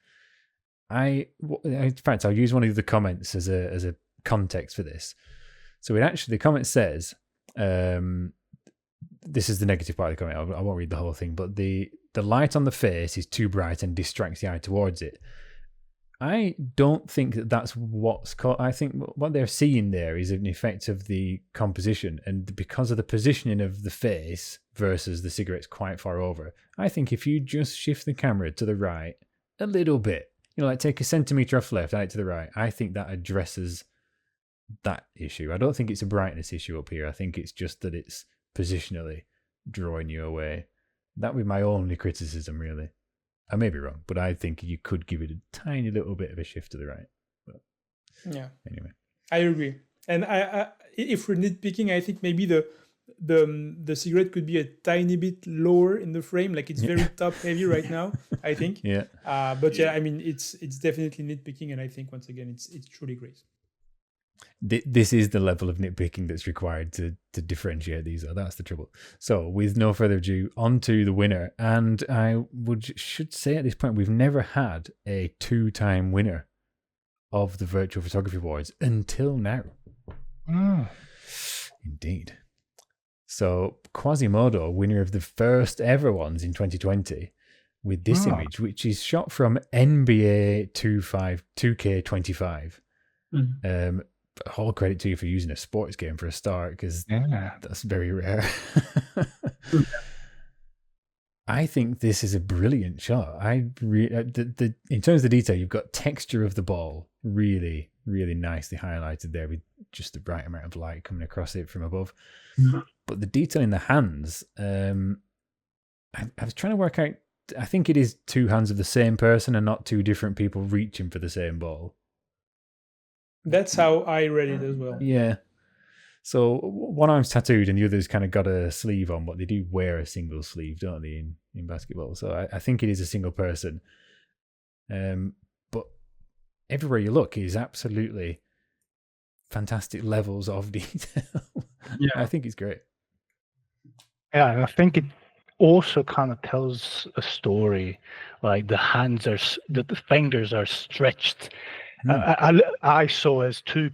In fact, I'll use one of the comments as a context for this. So the comment says, this is the negative part of the comment. I won't read the whole thing, but the light on the face is too bright and distracts the eye towards it. I don't think that's what's called. I think what they're seeing there is an effect of the composition, and because of the positioning of the face versus the cigarette's quite far over. I think if you just shift the camera to the right a little bit, like take a centimetre off left, out to the right, I think that addresses that issue. I don't think it's a brightness issue up here. I think it's just that it's positionally drawing you away. That would be my only criticism, really. I may be wrong, but I think you could give it a tiny little bit of a shift to the right. But yeah. Anyway, I agree. And I if we're nitpicking, I think maybe the cigarette could be a tiny bit lower in the frame. Like it's very top heavy right now, I think. Yeah. But yeah, I mean, it's definitely nitpicking, and I think once again, it's truly great. This is the level of nitpicking that's required to differentiate these. That's the trouble. So, with no further ado, on to the winner. And I should say at this point, we've never had a 2-time winner of the Virtual Photography Awards until now. Indeed. So, Quasimodo, winner of the first ever ones in 2020, with this image, which is shot from NBA 2K25. All credit to you for using a sports game for a start, because that's very rare. I think this is a brilliant shot. In terms of the detail, you've got texture of the ball really, really nicely highlighted there with just the right amount of light coming across it from above. But the detail in the hands, I was trying to work out, I think it is 2 hands of the same person and not 2 different people reaching for the same ball. That's how I read it as well. Yeah. So one arm's tattooed and the other's kind of got a sleeve on, but they do wear a single sleeve, don't they, in basketball? So I think it is a single person. But everywhere you look is absolutely fantastic levels of detail. Yeah, I think it's great. Yeah, and I think it also kind of tells a story. Like the fingers are stretched. I saw as 2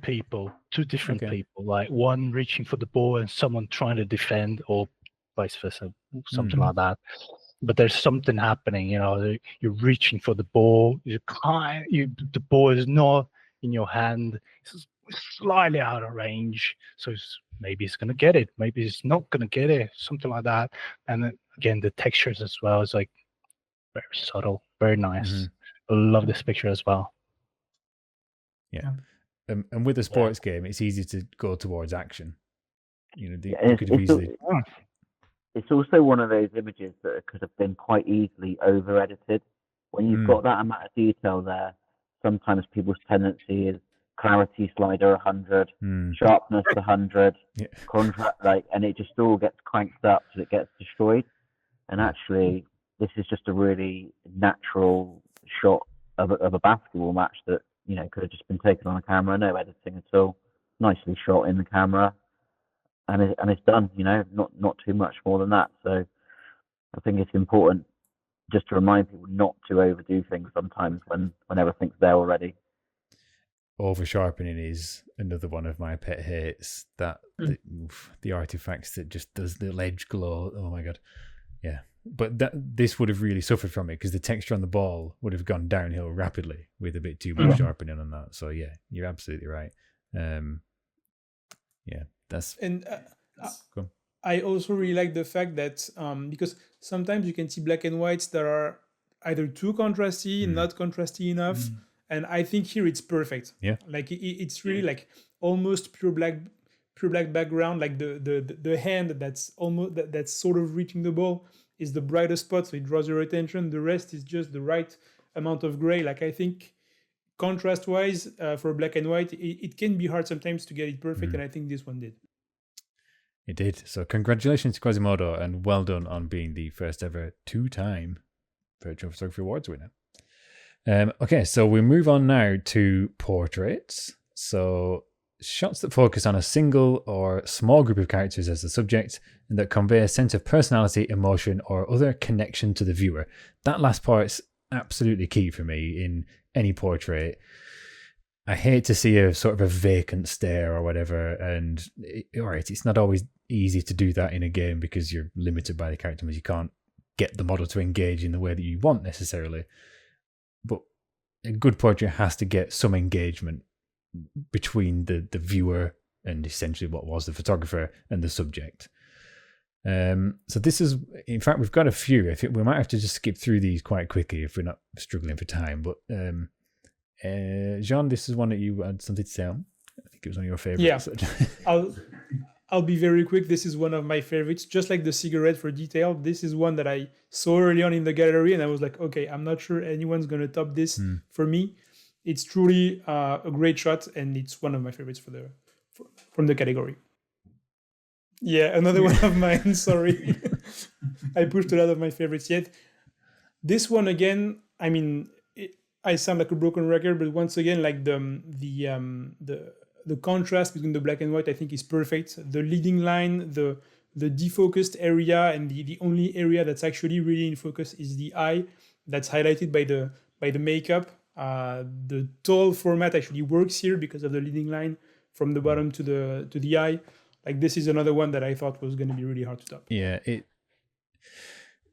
different people, like one reaching for the ball and someone trying to defend, or vice versa, something like that. But there's something happening, you're reaching for the ball, the ball is not in your hand, it's slightly out of range, so maybe it's going to get it, maybe it's not going to get it, something like that. And then, again, the textures as well is like very subtle, very nice. I love this picture as well. Yeah. And with a sports game, it's easy to go towards action. You could have easily. It's also one of those images that could have been quite easily over-edited. When you've got that amount of detail there, sometimes people's tendency is clarity slider 100, sharpness 100, contrast, and it just all gets cranked up so it gets destroyed. And actually, this is just a really natural shot of a basketball match that could have just been taken on a camera, no editing at all, nicely shot in the camera, and it's done. Not too much more than that. So I think it's important just to remind people not to overdo things sometimes when everything's there already. Over sharpening is another one of my pet hates. That the artifacts that just does the edge glow. Oh my god, yeah. But this would have really suffered from it because the texture on the ball would have gone downhill rapidly with a bit too much sharpening on that. So yeah, you're absolutely right. That's and I also really like the fact that because sometimes you can see black and whites that are either too contrasty, not contrasty enough, and I think here it's perfect. Yeah, like it's really like almost pure black background. Like the hand that's sort of reaching the ball is the brightest spot, so it draws your attention. The rest is just the right amount of gray. Like I think contrast-wise, for black and white, it can be hard sometimes to get it perfect, and I think this one did. It did. So congratulations to Quasimodo, and well done on being the first ever 2-time Virtual Photography Awards winner. Okay, so we move on now to portraits. So shots that focus on a single or small group of characters as the subject and that convey a sense of personality, emotion, or other connection to the viewer. That last part's absolutely key for me in any portrait. I hate to see a sort of a vacant stare or whatever, and it's not always easy to do that in a game because you're limited by the character models. You can't get the model to engage in the way that you want necessarily. But a good portrait has to get some engagement between the viewer and essentially what was the photographer and the subject. So this is, in fact, we've got a few. We might have to just skip through these quite quickly if we're not struggling for time. But Jean, this is one that you had something to say on. I think it was one of your favorites. Yeah, I'll be very quick. This is one of my favorites. Just like the cigarette for detail, this is one that I saw early on in the gallery, and I was like, okay, I'm not sure anyone's going to top this for me. It's truly a great shot, and it's one of my favorites from the category. Yeah, another one of mine. Sorry. I pushed a lot of my favorites yet. This one again, I mean, I sound like a broken record, but once again, like the contrast between the black and white, I think, is perfect. The leading line, the defocused area, and the only area that's actually really in focus is the eye. That's highlighted by the makeup. The tall format actually works here because of the leading line from the bottom to the eye. Like, this is another one that I thought was going to be really hard to top. Yeah,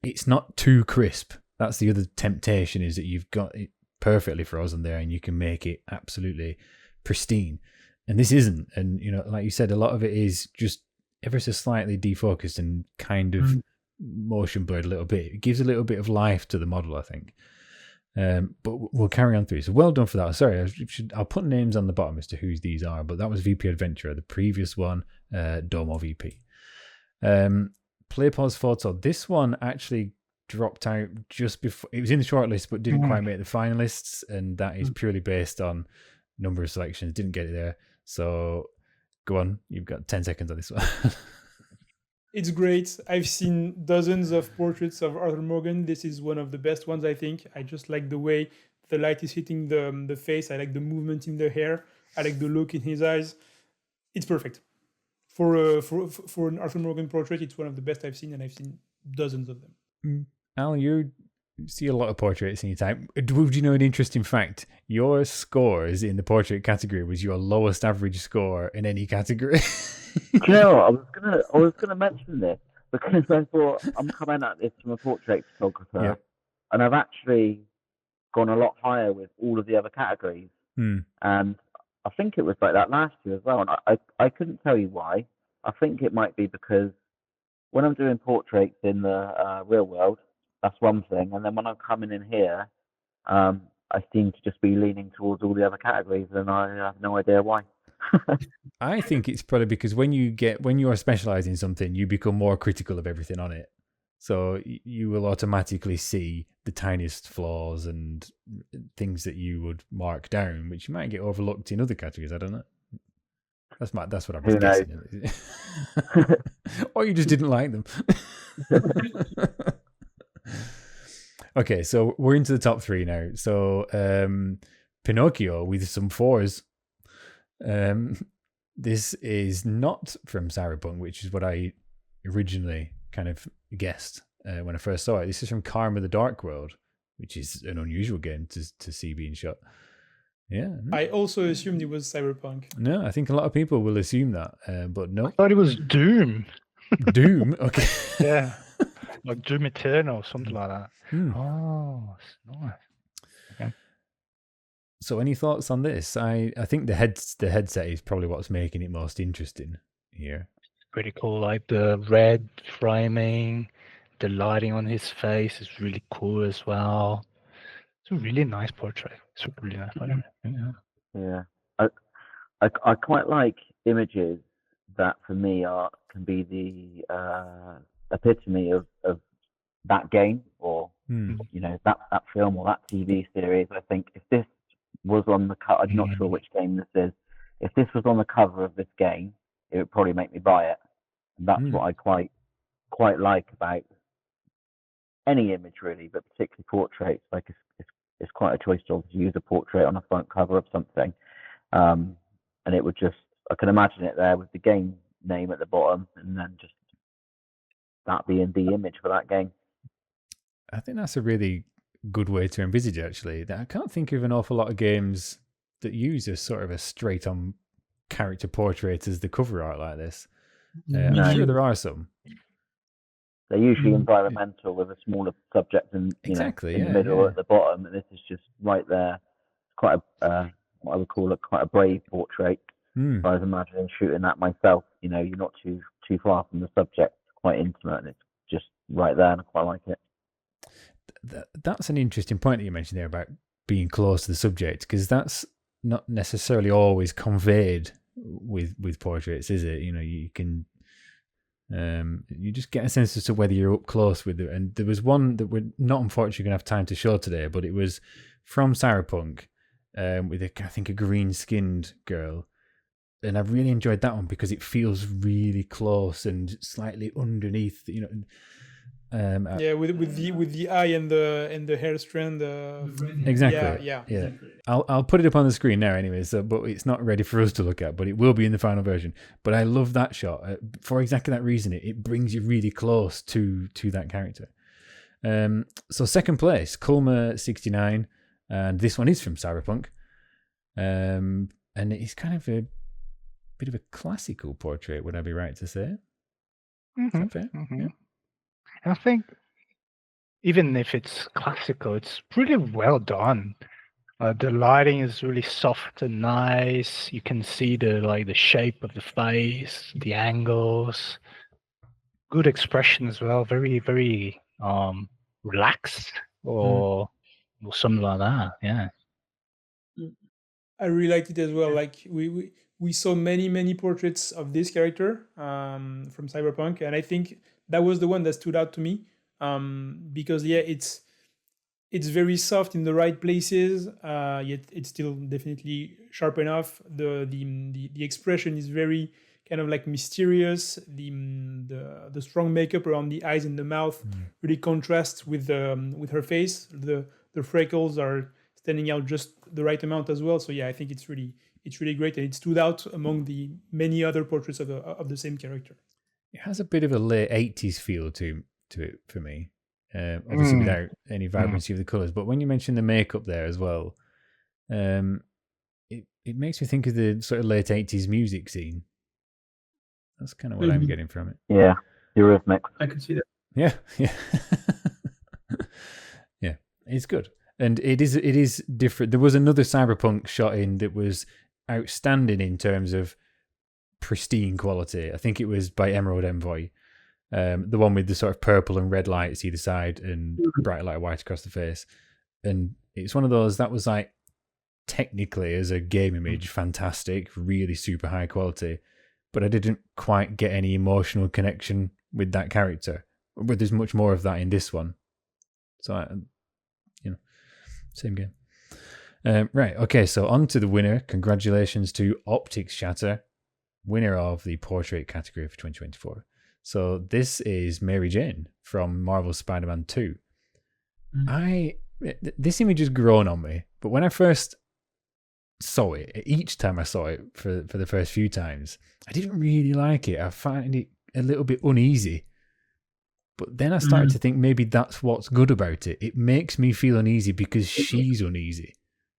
it's not too crisp. That's the other temptation, is that you've got it perfectly frozen there and you can make it absolutely pristine. And this isn't. And, like you said, a lot of it is just ever so slightly defocused and kind of motion blurred a little bit. It gives a little bit of life to the model, I think. But we'll carry on through. So well done for that. Sorry, I'll put names on the bottom as to who these are, but that was VP Adventurer. The previous one, Domo VP. Playpause Photo. This one actually dropped out just before. It was in the shortlist, but didn't quite make the finalists, and that is purely based on number of selections. Didn't get it there. So go on. You've got 10 seconds on this one. It's great. I've seen dozens of portraits of Arthur Morgan. This is one of the best ones, I think. I just like the way the light is hitting the face. I like the movement in the hair. I like the look in his eyes. It's perfect. For an Arthur Morgan portrait, it's one of the best I've seen, and I've seen dozens of them. Al, you see a lot of portraits in your time. Would you know an interesting fact? Your scores in the portrait category was your lowest average score in any category. You know, I was gonna mention this because I thought I'm coming at this from a portrait photographer, and I've actually gone a lot higher with all of the other categories. And I think it was like that last year as well. And I couldn't tell you why. I think it might be because when I'm doing portraits in the real world, that's one thing, and then when I'm coming in here, I seem to just be leaning towards all the other categories, and I have no idea why. I think it's probably because when you are specialized in something, you become more critical of everything on it. So you will automatically see the tiniest flaws and things that you would mark down, which you might get overlooked in other categories. I don't know. That's what I was guessing. Or you just didn't like them. Okay, so we're into the top three now. So Pinocchio with some 4s. This is not from Cyberpunk, which is what I originally kind of guessed when I first saw it. This is from Karma the Dark World, which is an unusual game to see being shot. Yeah. I also assumed it was Cyberpunk. No, I think a lot of people will assume that, but no. I thought it was Doom. Doom? Okay. Yeah. Like Doom Eternal or something like that. Oh, nice. Okay. So any thoughts on this? I think the headset is probably what's making it most interesting here. Pretty cool, like the red framing, the lighting on his face is really cool as well. It's a really nice portrait. It's a really nice portrait. Yeah. I quite like images that for me can be the epitome of that game or that film or that TV series. I think if this was on the cover, I'm not sure which game this is. If this was on the cover of this game, it would probably make me buy it. And that's what I quite like about any image really, but particularly portraits. Like it's quite a choice to use a portrait on a front cover of something, and it would just, I can imagine it there with the game name at the bottom, and then just that being the image for that game. I think that's a really good way to envisage it, actually. I can't think of an awful lot of games that use a sort of a straight-on character portrait as the cover art like this. I'm sure there are some. They're usually environmental with a smaller subject in the middle or at the bottom, and this is just right there. It's quite what I would call quite a brave portrait. I was imagining shooting that myself. You're not too far from the subject. It's quite intimate, and it's just right there, and I quite like it. That's an interesting point that you mentioned there about being close to the subject, because that's not necessarily always conveyed with portraits, is it? You can you just get a sense as to whether you're up close with it. And there was one that we're not unfortunately going to have time to show today, but it was from Cyberpunk with I think a green-skinned girl. And I really enjoyed that one because it feels really close and slightly underneath, with the eye and the hair strand. Exactly. Yeah. I'll put it up on the screen now, anyway. So, but it's not ready for us to look at, but it will be in the final version. But I love that shot for exactly that reason. It brings you really close to that character. So second place, Kulma69, and this one is from Cyberpunk, and it's kind of a bit of a classical portrait. Would I be right to say? Is that fair? Yeah. I think even if it's classical, it's really well done. The lighting is really soft and nice. You can see the shape of the face, the angles. Good expression as well. Very, very relaxed or something like that. Yeah. I really liked it as well. Like we saw many portraits of this character from Cyberpunk, and I think that was the one that stood out to me because it's very soft in the right places, yet it's still definitely sharp enough. The expression is very kind of like mysterious. The strong makeup around the eyes and the mouth really contrasts with her face. The freckles are standing out just the right amount as well. So yeah, I think it's really great, and it stood out among the many other portraits of the same character. It has a bit of a late 80s feel to it for me. Obviously without any vibrancy of the colours. But when you mention the makeup there as well, it makes me think of the sort of late 80s music scene. That's kind of what I'm getting from it. Yeah, Eurythmics. I can see that. Yeah. Yeah, it's good. And it is different. There was another Cyberpunk shot in that was outstanding in terms of pristine quality. I think it was by Emerald Envoy. The one with the sort of purple and red lights either side and bright light white across the face. And it's one of those that was like technically as a game image, fantastic, really super high quality. But I didn't quite get any emotional connection with that character. But there's much more of that in this one. So, same game. Right, okay, so on to the winner. Congratulations to Optics Shatter, winner of the portrait category for 2024. So this is Mary Jane from Marvel's Spider-Man 2. This image has grown on me, but when I first saw it, each time I saw it for the first few times, I didn't really like it. I find it a little bit uneasy. But then I started to think maybe that's what's good about it. It makes me feel uneasy because she's uneasy.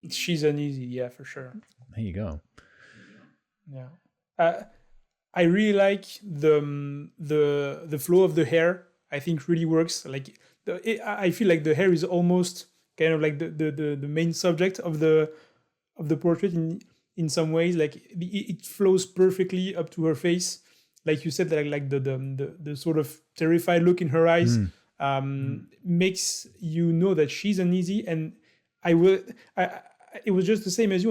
She's uneasy, yeah, for sure. There you go. Yeah. I really like the flow of the hair. I think really works. Like I feel like the hair is almost kind of like the main subject of the portrait in some ways. Like it flows perfectly up to her face. Like you said, like the sort of terrified look in her eyes makes you know that she's uneasy. And it was just the same as you.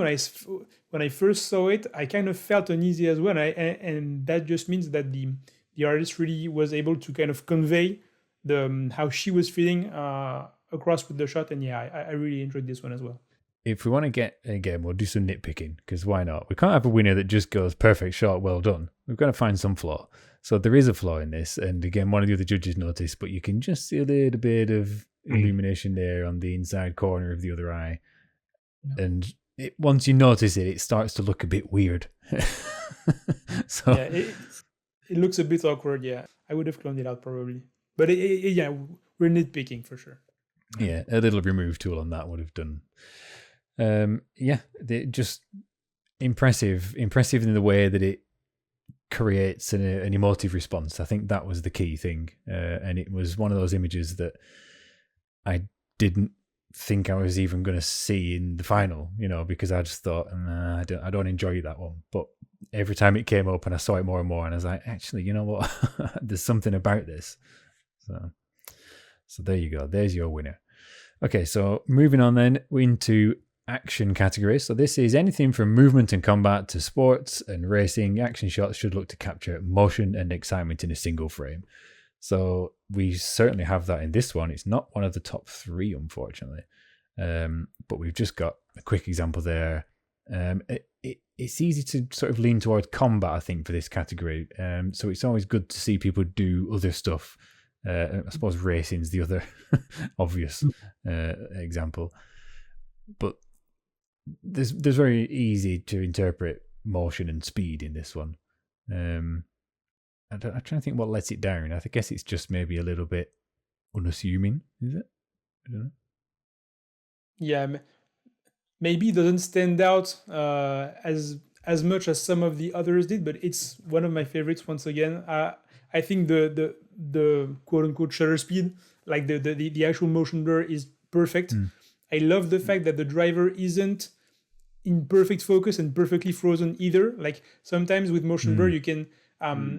When I first saw it, I kind of felt uneasy as well. And that just means that the artist really was able to kind of convey how she was feeling across with the shot. And yeah, I really enjoyed this one as well. If we want to get, again, we'll do some nitpicking, because why not? We can't have a winner that just goes perfect shot, well done. We've got to find some flaw. So there is a flaw in this. And again, one of the other judges noticed, but you can just see a little bit of illumination there on the inside corner of the other eye. Yeah. And once you notice it, it starts to look a bit weird. So yeah, it looks a bit awkward, yeah. I would have cloned it out probably. But yeah, we're nitpicking for sure. Yeah, a little remove tool on that would have done. Just impressive in the way that it creates an emotive response. I think that was the key thing, and it was one of those images that I didn't think I was even going to see in the final, because I just thought, I don't enjoy that one. But every time it came up and I saw it more and more, and I was like, actually, you know what? There's something about this. So there you go. There's your winner. Okay, so moving on then into action category. So this is anything from movement and combat to sports and racing. Action shots should look to capture motion and excitement in a single frame. So we certainly have that in this one. It's not one of the top 3, unfortunately. But we've just got a quick example there. It's easy to sort of lean towards combat, I think, for this category. So it's always good to see people do other stuff. I suppose racing's the other obvious example. But there's very easy to interpret motion and speed in this one. I'm trying to think what lets it down. I guess it's just maybe a little bit unassuming, is it? I don't know. Yeah, maybe it doesn't stand out as much as some of the others did, but it's one of my favorites once again. I think the quote unquote shutter speed, like the actual motion blur, is perfect. I love the fact that the driver isn't in perfect focus and perfectly frozen either. Like sometimes with motion blur, you can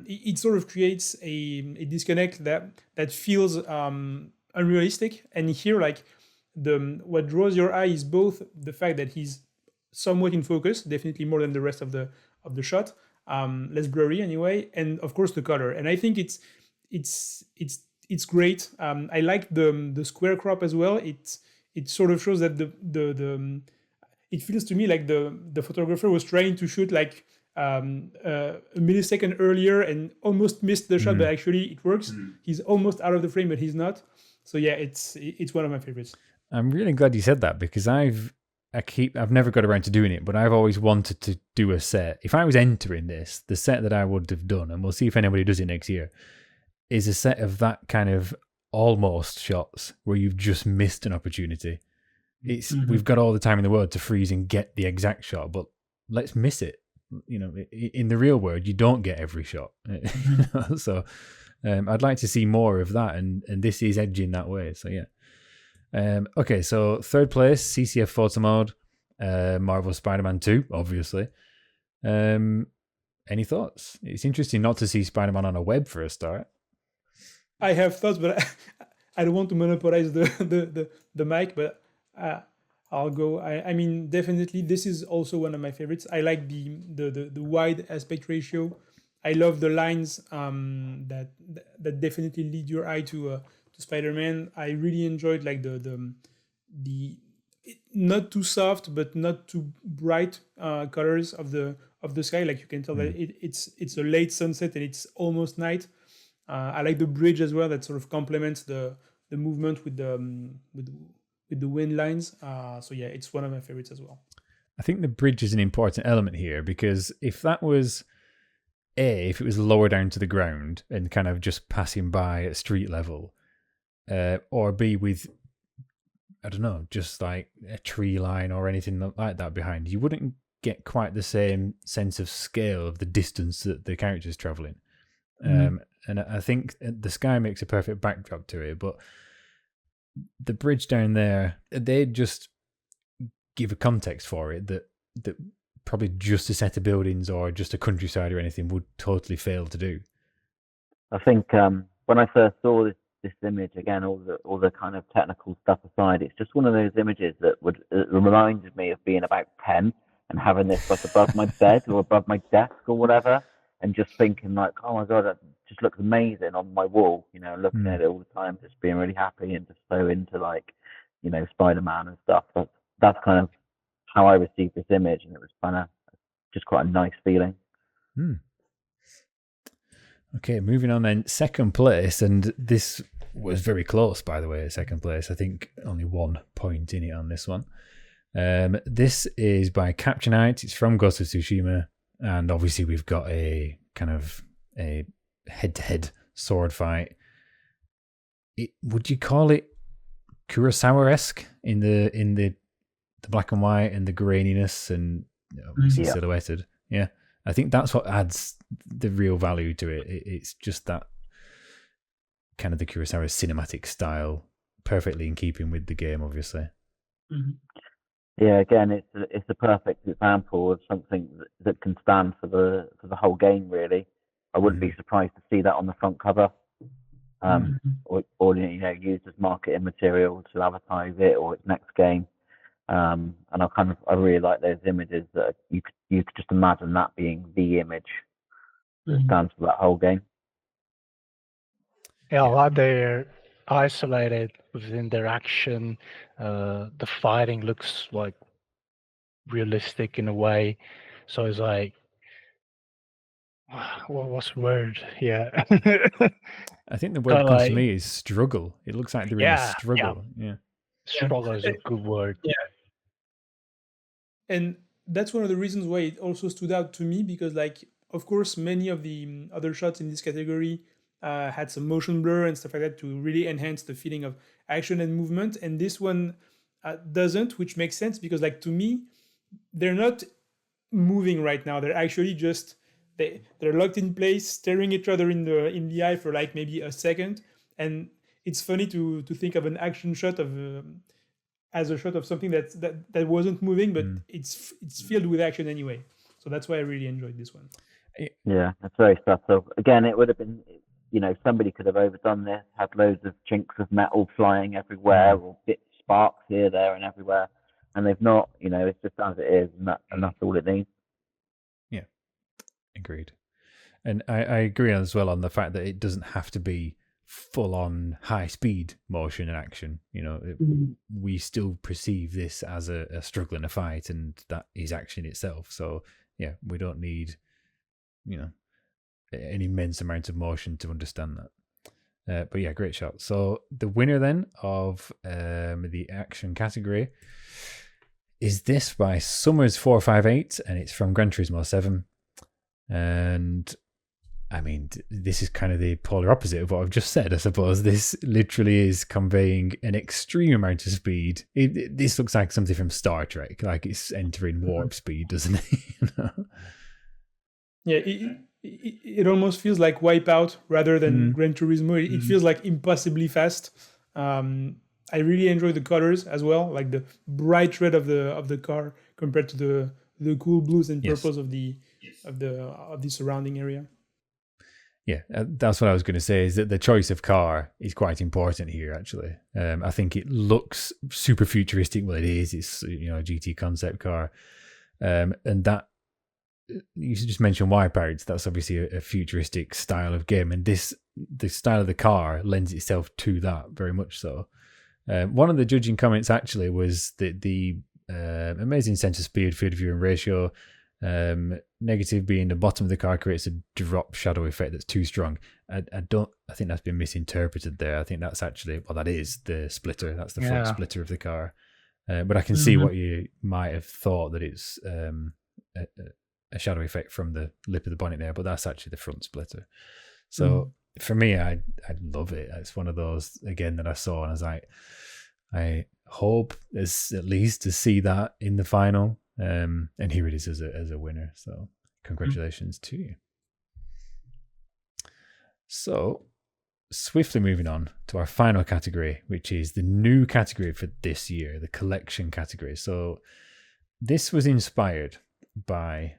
it sort of creates a disconnect that feels unrealistic. And here, like what draws your eye is both the fact that he's somewhat in focus, definitely more than the rest of the shot, less blurry anyway, and of course the color. And I think it's great. I like the square crop as well. It sort of shows that it feels to me like the photographer was trying to shoot like a millisecond earlier and almost missed the shot, but actually it works. He's almost out of the frame, but he's not. So yeah, it's one of my favorites. I'm really glad you said that, because I've never got around to doing it, but I've always wanted to do a set. If I was entering this, the set that I would have done, and we'll see if anybody does it next year, is a set of that kind of almost shots where you've just missed an opportunity. We've got all the time in the world to freeze and get the exact shot, but let's miss it. You know, in the real world, you don't get every shot. So I'd like to see more of that, and this is edging that way. So yeah. Okay, so third place, CCF Photo Mode, Marvel Spider-Man 2, obviously. Any thoughts? It's interesting not to see Spider-Man on a web for a start. I have thoughts, but I don't want to monopolize the mic, but I'll go. I mean, definitely, this is also one of my favorites. I like the wide aspect ratio. I love the lines that definitely lead your eye to Spider-Man. I really enjoyed like the not too soft but not too bright colors of the sky. Like you can tell that it's a late sunset and it's almost night. I like the bridge as well, that sort of complements the movement with the wind lines. So yeah, it's one of my favorites as well. I think the bridge is an important element here, because if that was if it was lower down to the ground and kind of just passing by at street level, or B, with, I don't know, just like a tree line or anything like that behind, you wouldn't get quite the same sense of scale of the distance that the character's traveling. And I think the sky makes a perfect backdrop to it, but the bridge down there, they just give a context for it that probably just a set of buildings or just a countryside or anything would totally fail to do. I think when I first saw this image, again, all the kind of technical stuff aside, it's just one of those images that reminded me of being about 10 and having this like above my bed or above my desk or whatever, and just thinking like, oh my god, that just looks amazing on my wall, you know, looking at it all the time, just being really happy and just so into, like, you know, Spider-Man and stuff. That's kind of how I received this image, and it was kind of just quite a nice feeling. Okay, moving on then. Second place, and this was very close, by the way, second place. I think only 1 point in it on this one. This is by Capture Night. It's from Ghost of Tsushima, and obviously we've got a kind of a head-to-head sword fight. Would you call it Kurosawa-esque in the black and white and the graininess and obviously silhouetted? Yeah, I think that's what adds the real value to it. It's just that kind of the Kurosawa cinematic style, perfectly in keeping with the game, obviously. Yeah, again, it's a perfect example of something that can stand for the whole game, really. I wouldn't be surprised to see that on the front cover, or you know, used as marketing material to advertise it or its next game. And I really like those images that you could just imagine that being the image that stands for that whole game. Yeah, a lot they're isolated within their action. The fighting looks like realistic in a way. So it's like, what's the word? Yeah. I think the word comes to me is struggle. It looks like they're in a struggle. Yeah. Struggle is a good word. Yeah. And that's one of the reasons why it also stood out to me, because, like, of course, many of the other shots in this category had some motion blur and stuff like that to really enhance the feeling of action and movement. And this one doesn't, which makes sense because, like, to me, they're not moving right now. They're actually just they're locked in place, staring each other in the eye for like maybe a second. And it's funny to think of an action shot of as a shot of something that wasn't moving, but it's filled with action anyway. So that's why I really enjoyed this one. Yeah, that's very subtle. Again, it would have been, somebody could have overdone this, had loads of chinks of metal flying everywhere, or bit sparks here, there, and everywhere, and they've not. It's just as it is, and that's all it needs. Yeah, agreed. And I agree as well on the fact that it doesn't have to be full-on high-speed motion and action. We still perceive this as a struggle in a fight, and that is action itself. So yeah, we don't need an immense amount of motion to understand that. But yeah, great shot. So the winner then of the action category is this by Summers458, and it's from Gran Turismo 7. And I mean, this is kind of the polar opposite of what I've just said, I suppose. This literally is conveying an extreme amount of speed. This looks like something from Star Trek, like it's entering warp speed, doesn't it? Yeah, it almost feels like Wipeout rather than Gran Turismo. It feels like impossibly fast. I really enjoy the colors as well, like the bright red of the car compared to the cool blues and purples of the surrounding area. Yeah, that's what I was going to say, is that the choice of car is quite important here, actually. I think it looks super futuristic. Well, it is. It's a GT concept car. And that, you just mentioned Wipeouts. That's obviously a futuristic style of game. And the style of the car lends itself to that very much so. One of the judging comments, actually, was that the amazing sense of speed, field of view, and ratio, negative being the bottom of the car creates a drop shadow effect that's too strong. I think that's been misinterpreted there. I think that's actually, that is the splitter. That's the front splitter of the car. But I can see what you might have thought, that it's a shadow effect from the lip of the bonnet there, but that's actually the front splitter. So for me, I love it. It's one of those, again, that I saw and I was like, I hope there's at least to see that in the final. And here it is as a winner. So congratulations to you. So swiftly moving on to our final category, which is the new category for this year, the collection category. So this was inspired by,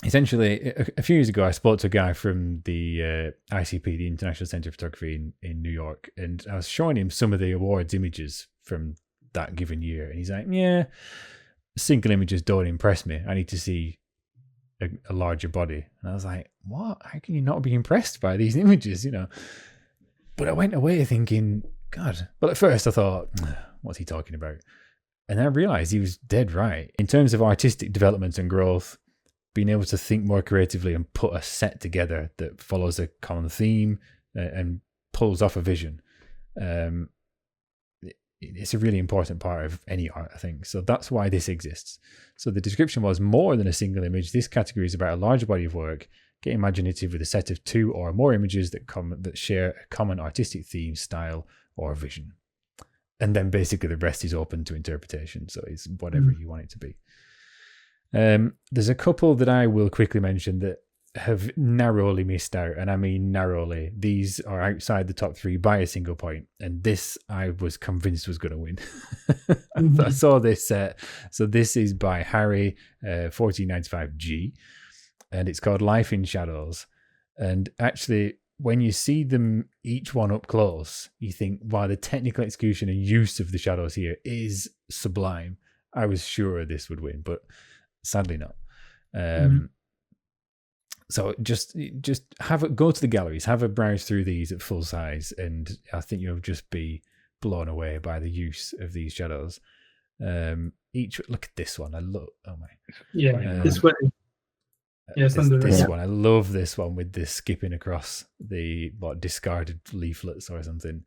essentially a few years ago, I spoke to a guy from the ICP, the International Center of Photography in New York, and I was showing him some of the awards images from that given year. And he's like, yeah, single images don't impress me. I need to see a larger body. And I was like, what? How can you not be impressed by these images, But I went away thinking, God. Well, at first I thought, what's he talking about? And then I realized he was dead right. In terms of artistic development and growth, being able to think more creatively and put a set together that follows a common theme and pulls off a vision. It's a really important part of any art, I think. So that's why this exists. So the description was, more than a single image, this category is about a larger body of work. Get imaginative with a set of 2 or more images that share a common artistic theme, style, or vision. And then basically the rest is open to interpretation. So it's whatever you want it to be. There's a couple that I will quickly mention that have narrowly missed out, and I mean narrowly. These are outside the top 3 by a single point, and this I was convinced was going to win. I saw this set. So this is by Harry 1495G, and it's called Life in Shadows. And actually, when you see them each one up close, you think, wow, the technical execution and use of the shadows here is sublime. I was sure this would win, but sadly not. So just go to the galleries, have a browse through these at full size, and I think you'll just be blown away by the use of these shadows. Look at this one. I love. Oh my. Yeah, this one. Yes, this one. I love this one with this skipping across the discarded leaflets or something.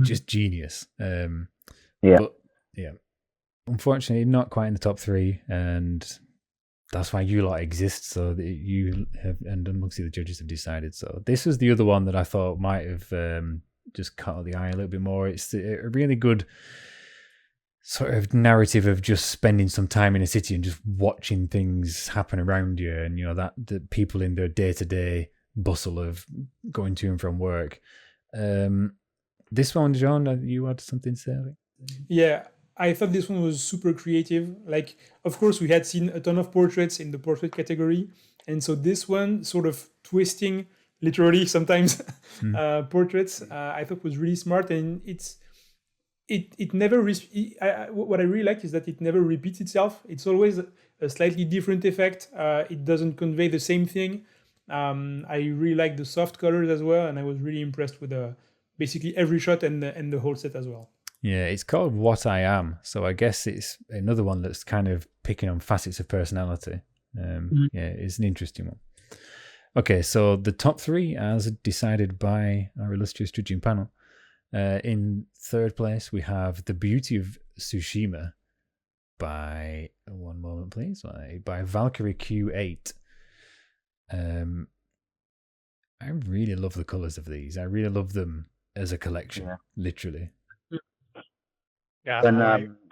Just genius. But yeah, unfortunately, not quite in the top 3, and that's why you lot exist, so that you have, and amongst the judges have decided. So this was the other one that I thought might have just caught the eye a little bit more. It's a really good sort of narrative of just spending some time in a city and just watching things happen around you, and that the people in their day-to-day bustle of going to and from work. This one, John, you had something to say? Yeah, I thought this one was super creative. Like, of course, we had seen a ton of portraits in the portrait category, and so this one sort of twisting, literally sometimes, portraits, I thought was really smart, and it never. What I really like is that it never repeats itself. It's always a slightly different effect. It doesn't convey the same thing. I really like the soft colors as well, and I was really impressed with basically every shot and the whole set as well. Yeah, it's called What I Am, so I guess it's another one that's kind of picking on facets of personality. Yeah, it's an interesting one. Okay, so the top 3 as decided by our illustrious judging panel. In third place, we have The Beauty of Tsushima by, one moment please, by Valkyrie Q8. I really love the colours of these. I really love them as a collection, literally. Yeah.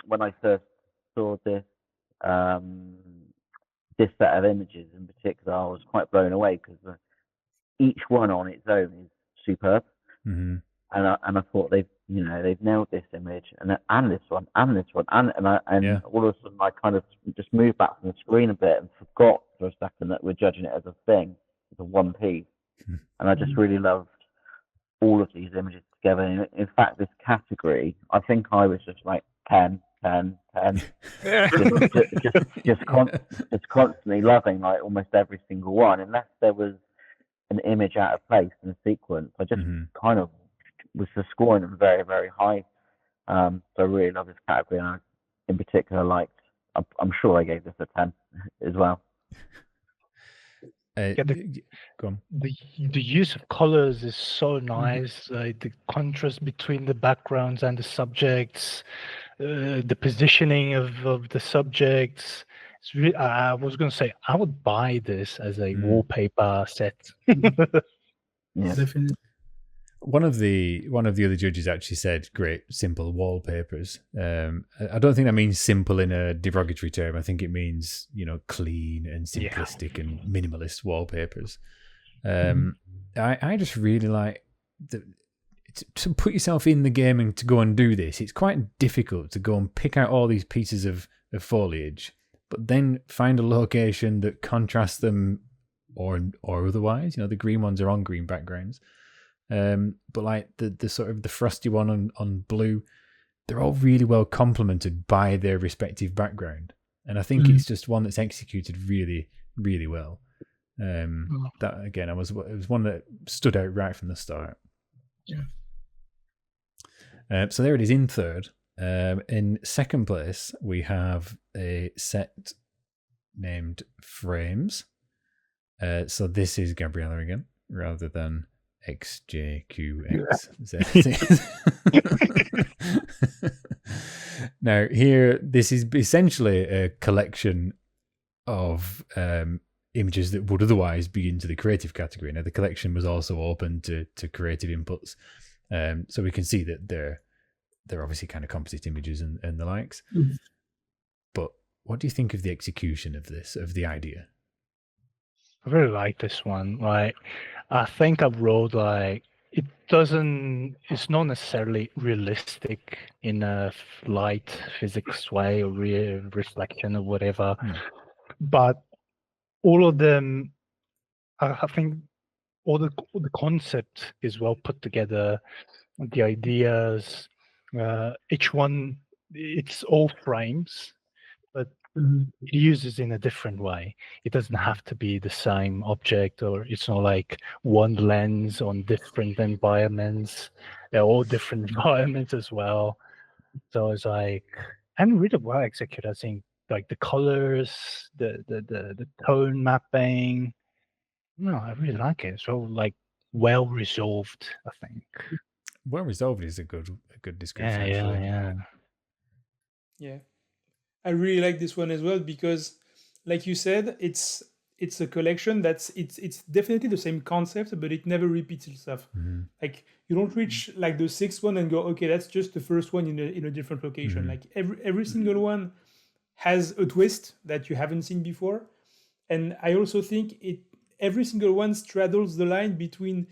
When I first saw this set of images in particular, I was quite blown away because each one on its own is superb. Mm-hmm. And I thought they've nailed this image and this one and this one and all of a sudden I kind of just moved back from the screen a bit and forgot for a second that we're judging it as a thing, as a one piece. And I just really loved all of these images together. In fact, this category, I think I was just like 10, just constantly loving like almost every single one, unless there was an image out of place in a sequence. I just kind of was just scoring them very, very high. So I really love this category, and I, in particular, liked. I'm sure I gave this a 10 as well. Go on. The use of colors is so nice. The contrast between the backgrounds and the subjects, the positioning of the subjects. It's really, I was going to say I would buy this as a wallpaper set. Yeah, definitely. One of the other judges actually said, "Great, simple wallpapers." I don't think that means simple in a derogatory term. I think it means clean and simplistic and minimalist wallpapers. I just really like to put yourself in the game and to go and do this. It's quite difficult to go and pick out all these pieces of foliage, but then find a location that contrasts them or otherwise. The green ones are on green backgrounds. But like the sort of the frosty one on blue, they're all really well complemented by their respective background, and I think it's just one that's executed really, really well. That again, it was one that stood out right from the start. Yeah. So there it is in third. In second place, we have a set named Frames. So this is Gabriella again, rather than XJQX. Now here, this is essentially a collection of images that would otherwise be into the creative category. Now the collection was also open to creative inputs, so we can see that they're obviously kind of composite images and the likes. But what do you think of the execution of this, of the idea? I really like this one. Like, I think I wrote like it's not necessarily realistic in a light physics way or reflection or whatever, but all of them, I think all the concept is well put together. The ideas, each one, it's all frames, but it uses in a different way. It doesn't have to be the same object, or it's not like one lens on different environments. They're all different environments as well. So it's like, and really well executed. I think like the colors, the tone mapping. No, I really like it. So like well resolved, I think. Well resolved is a good description. Actually. Yeah, I really like this one as well because, like you said, it's a collection it's definitely the same concept, but it never repeats itself. Mm-hmm. Like you don't reach like the sixth one and go, okay, that's just the first one in a different location. Like every single one has a twist that you haven't seen before, and I also think every single one straddles the line between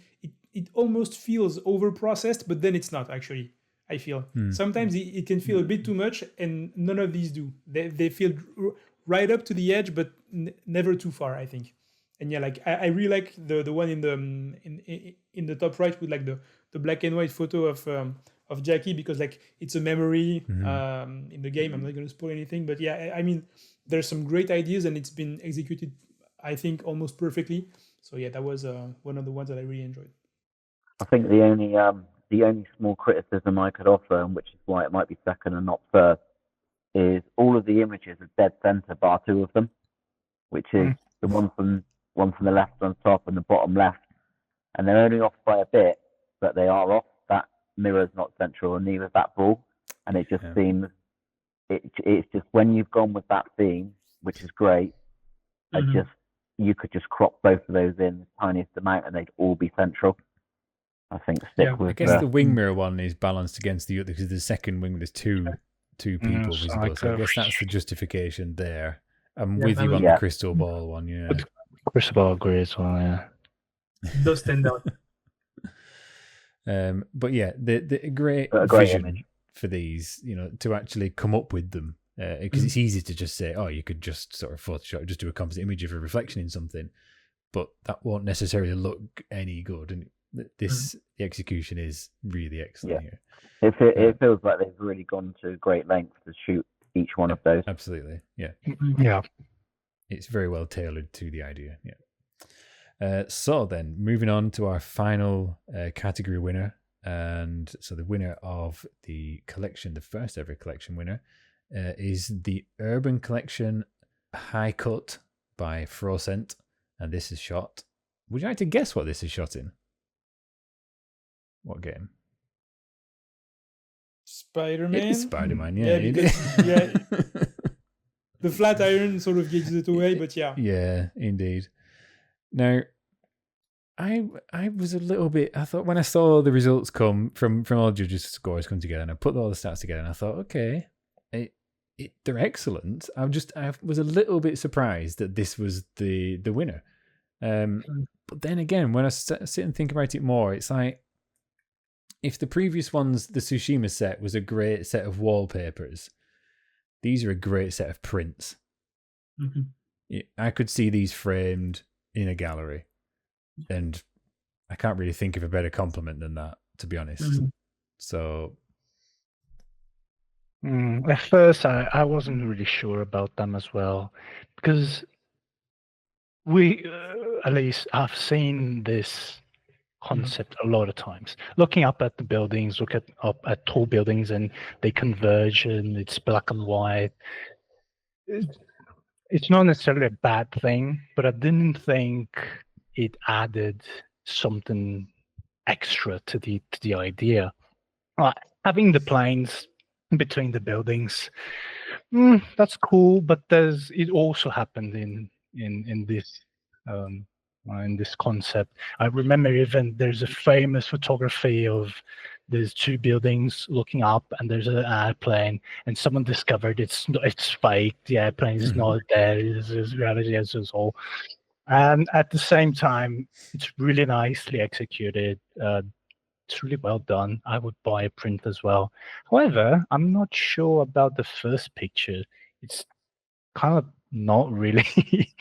it almost feels over processed, but then it's not actually. I feel sometimes it can feel a bit too much, and none of these do. They feel right up to the edge, but never too far, I think. And yeah, like I really like the one in the in the top right with like the black and white photo of Jackie, because like it's a memory in the game. I'm not going to spoil anything, but yeah, I mean, there's some great ideas and it's been executed, I think, almost perfectly. So yeah, that was one of the ones that I really enjoyed. I think the only small criticism I could offer, and which is why it might be second and not first, is all of the images are dead center bar two of them, which is the one from the left on top and the bottom left, and they're only off by a bit, but they are off. That mirror's not central, and neither is that ball, and it just seems it's just when you've gone with that theme, which is great. You could just crop both of those in the tiniest amount, and they'd all be central. I think stick with. I guess the wing mirror one is balanced against the other because the second wing there's two people visible. So I guess that's the justification there. I'm with you on the crystal ball one. Yeah, crystal ball agree as well. Yeah, those stand out. But yeah, the great vision image for these, to actually come up with them, because it's easy to just say, oh, you could just sort of Photoshop, just do a composite image of a reflection in something, but that won't necessarily look any good. And the execution is really excellent here. It feels like they've really gone to great lengths to shoot each one of those. Absolutely, yeah. Yeah. It's very well tailored to the idea, yeah. So then, moving on to our final category winner. And so the winner of the collection, the first ever collection winner, is the Urban Collection High Cut by Frocent. And this is shot. Would you like to guess what this is shot in? What game? Spider-Man? It is Spider-Man, yeah. Yeah, because, yeah, the flat iron sort of gives it away, but yeah. Yeah, indeed. Now, I was a little bit, I thought when I saw the results come from all judges' scores come together, and I put all the stats together, and I thought, okay, they're excellent. I was a little bit surprised that this was the winner. But then again, when I sit and think about it more, it's like, if the previous ones, the Tsushima set, was a great set of wallpapers, these are a great set of prints. I could see these framed in a gallery, and I can't really think of a better compliment than that, to be honest. So at first I wasn't really sure about them as well, because we at least I've seen this concept a lot of times, looking up at the buildings, up at tall buildings, and they converge and it's black and white. It's not necessarily a bad thing, but I didn't think it added something extra to the idea. Having the planes between the buildings, that's cool, but it also happened in this concept. I remember even there's a famous photography of there's two buildings looking up, and there's an airplane, and someone discovered it's fake. The airplane is not there. It's reality as all. And at the same time, it's really nicely executed. It's really well done. I would buy a print as well. However, I'm not sure about the first picture. It's kind of not really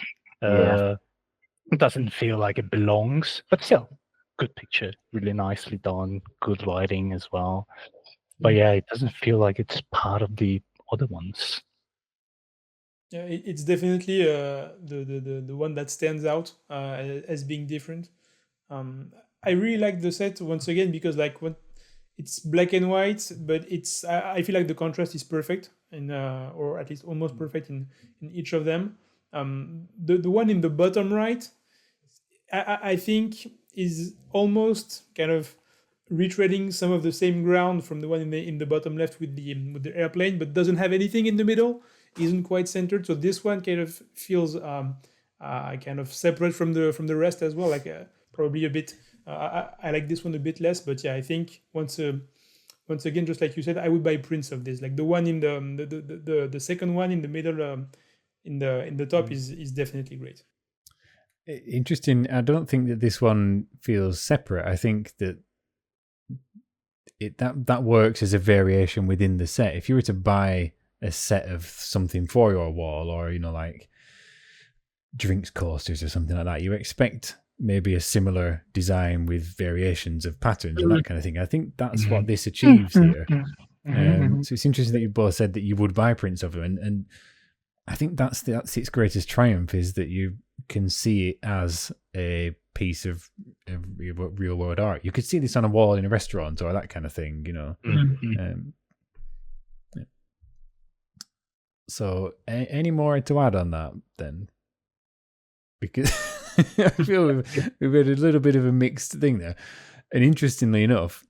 It doesn't feel like it belongs, but still, good picture, really nicely done, good lighting as well. But yeah, it doesn't feel like it's part of the other ones. Yeah, it's definitely the one that stands out as being different. I really like the set once again because like when it's black and white, but I feel like the contrast is perfect in or at least almost perfect in each of them. The one in the bottom right, I think is almost kind of retreading some of the same ground from the one in the bottom left with the airplane, but doesn't have anything in the middle, isn't quite centered. So this one kind of feels kind of separate from the rest as well, like probably a bit. I like this one a bit less, but yeah, I think once again, just like you said, I would buy prints of this. Like the one in the second one in the middle, in the top is definitely great. Interesting. I don't think that this one feels separate. I think that that works as a variation within the set. If you were to buy a set of something for your wall, or like drinks coasters or something like that, you expect maybe a similar design with variations of patterns and that kind of thing. I think that's what this achieves here. So it's interesting that you both said that you would buy prints of them, and I think that's its greatest triumph, is that you can see it as a piece of real world art. You could see this on a wall in a restaurant or that kind of thing, Yeah. So any more to add on that then? Because I feel we've had a little bit of a mixed thing there. And interestingly enough,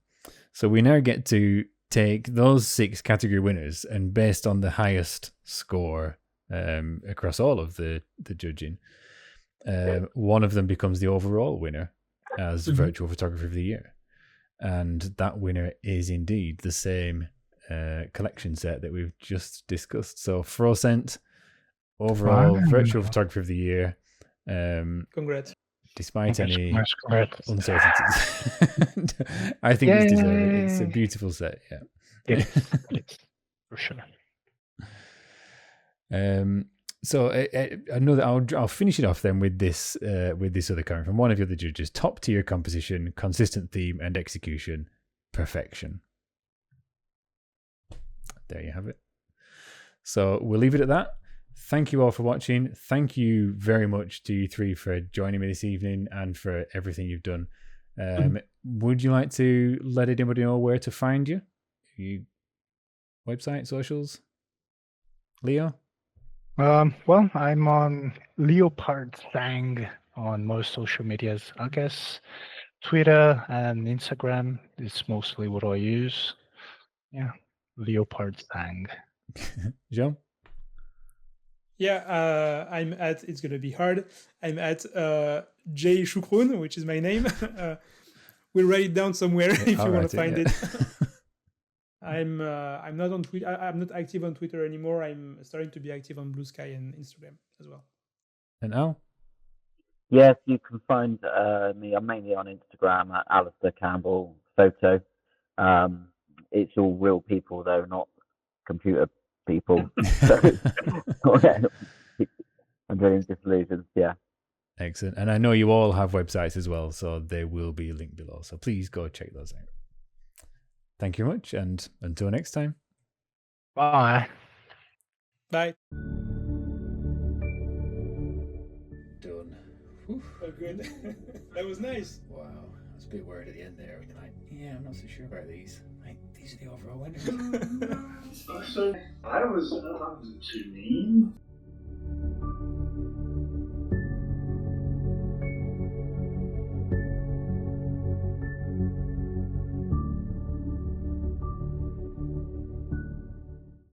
so we now get to take those 6 category winners, and based on the highest score across all of the judging, one of them becomes the overall winner as Virtual Photographer of the Year. And that winner is indeed the same collection set that we've just discussed. So Frocent, overall Virtual Photographer of the Year. Congrats. Despite any uncertainties. I think it's deserving. It's a beautiful set, yeah. It's for sure. So I know that I'll finish it off then with this other comment from one of the other judges: top tier composition, consistent theme and execution, perfection. There you have it. So we'll leave it at that. Thank you all for watching. Thank you very much to you 3 for joining me this evening and for everything you've done. Would you like to let anybody know where to find you? Website, socials? Leo? Well, I'm on Leopard Sang on most social medias. I guess Twitter and Instagram is mostly what I use. Yeah, Leopard Sang. Jean? Yeah, I'm at, it's going to be hard, I'm at J Shukron, which is my name. We'll write it down somewhere if you want to find it. I'm not on Twitter. I'm not active on Twitter anymore. I'm starting to be active on Blue Sky and Instagram as well. And Al? Yes, you can find me. I'm mainly on Instagram at Alistair Campbell Photo. It's all real people though, not computer people. So I'm getting disillusioned. Yeah. Excellent. And I know you all have websites as well, so they will be linked below. So please go check those out. Thank you very much, and until next time. Bye. Bye. Done. Oh, good. That was nice. Wow. I was a bit worried at the end there when you're like, yeah, I'm not so sure about these. Like, these are the overall winners. So I was too mean.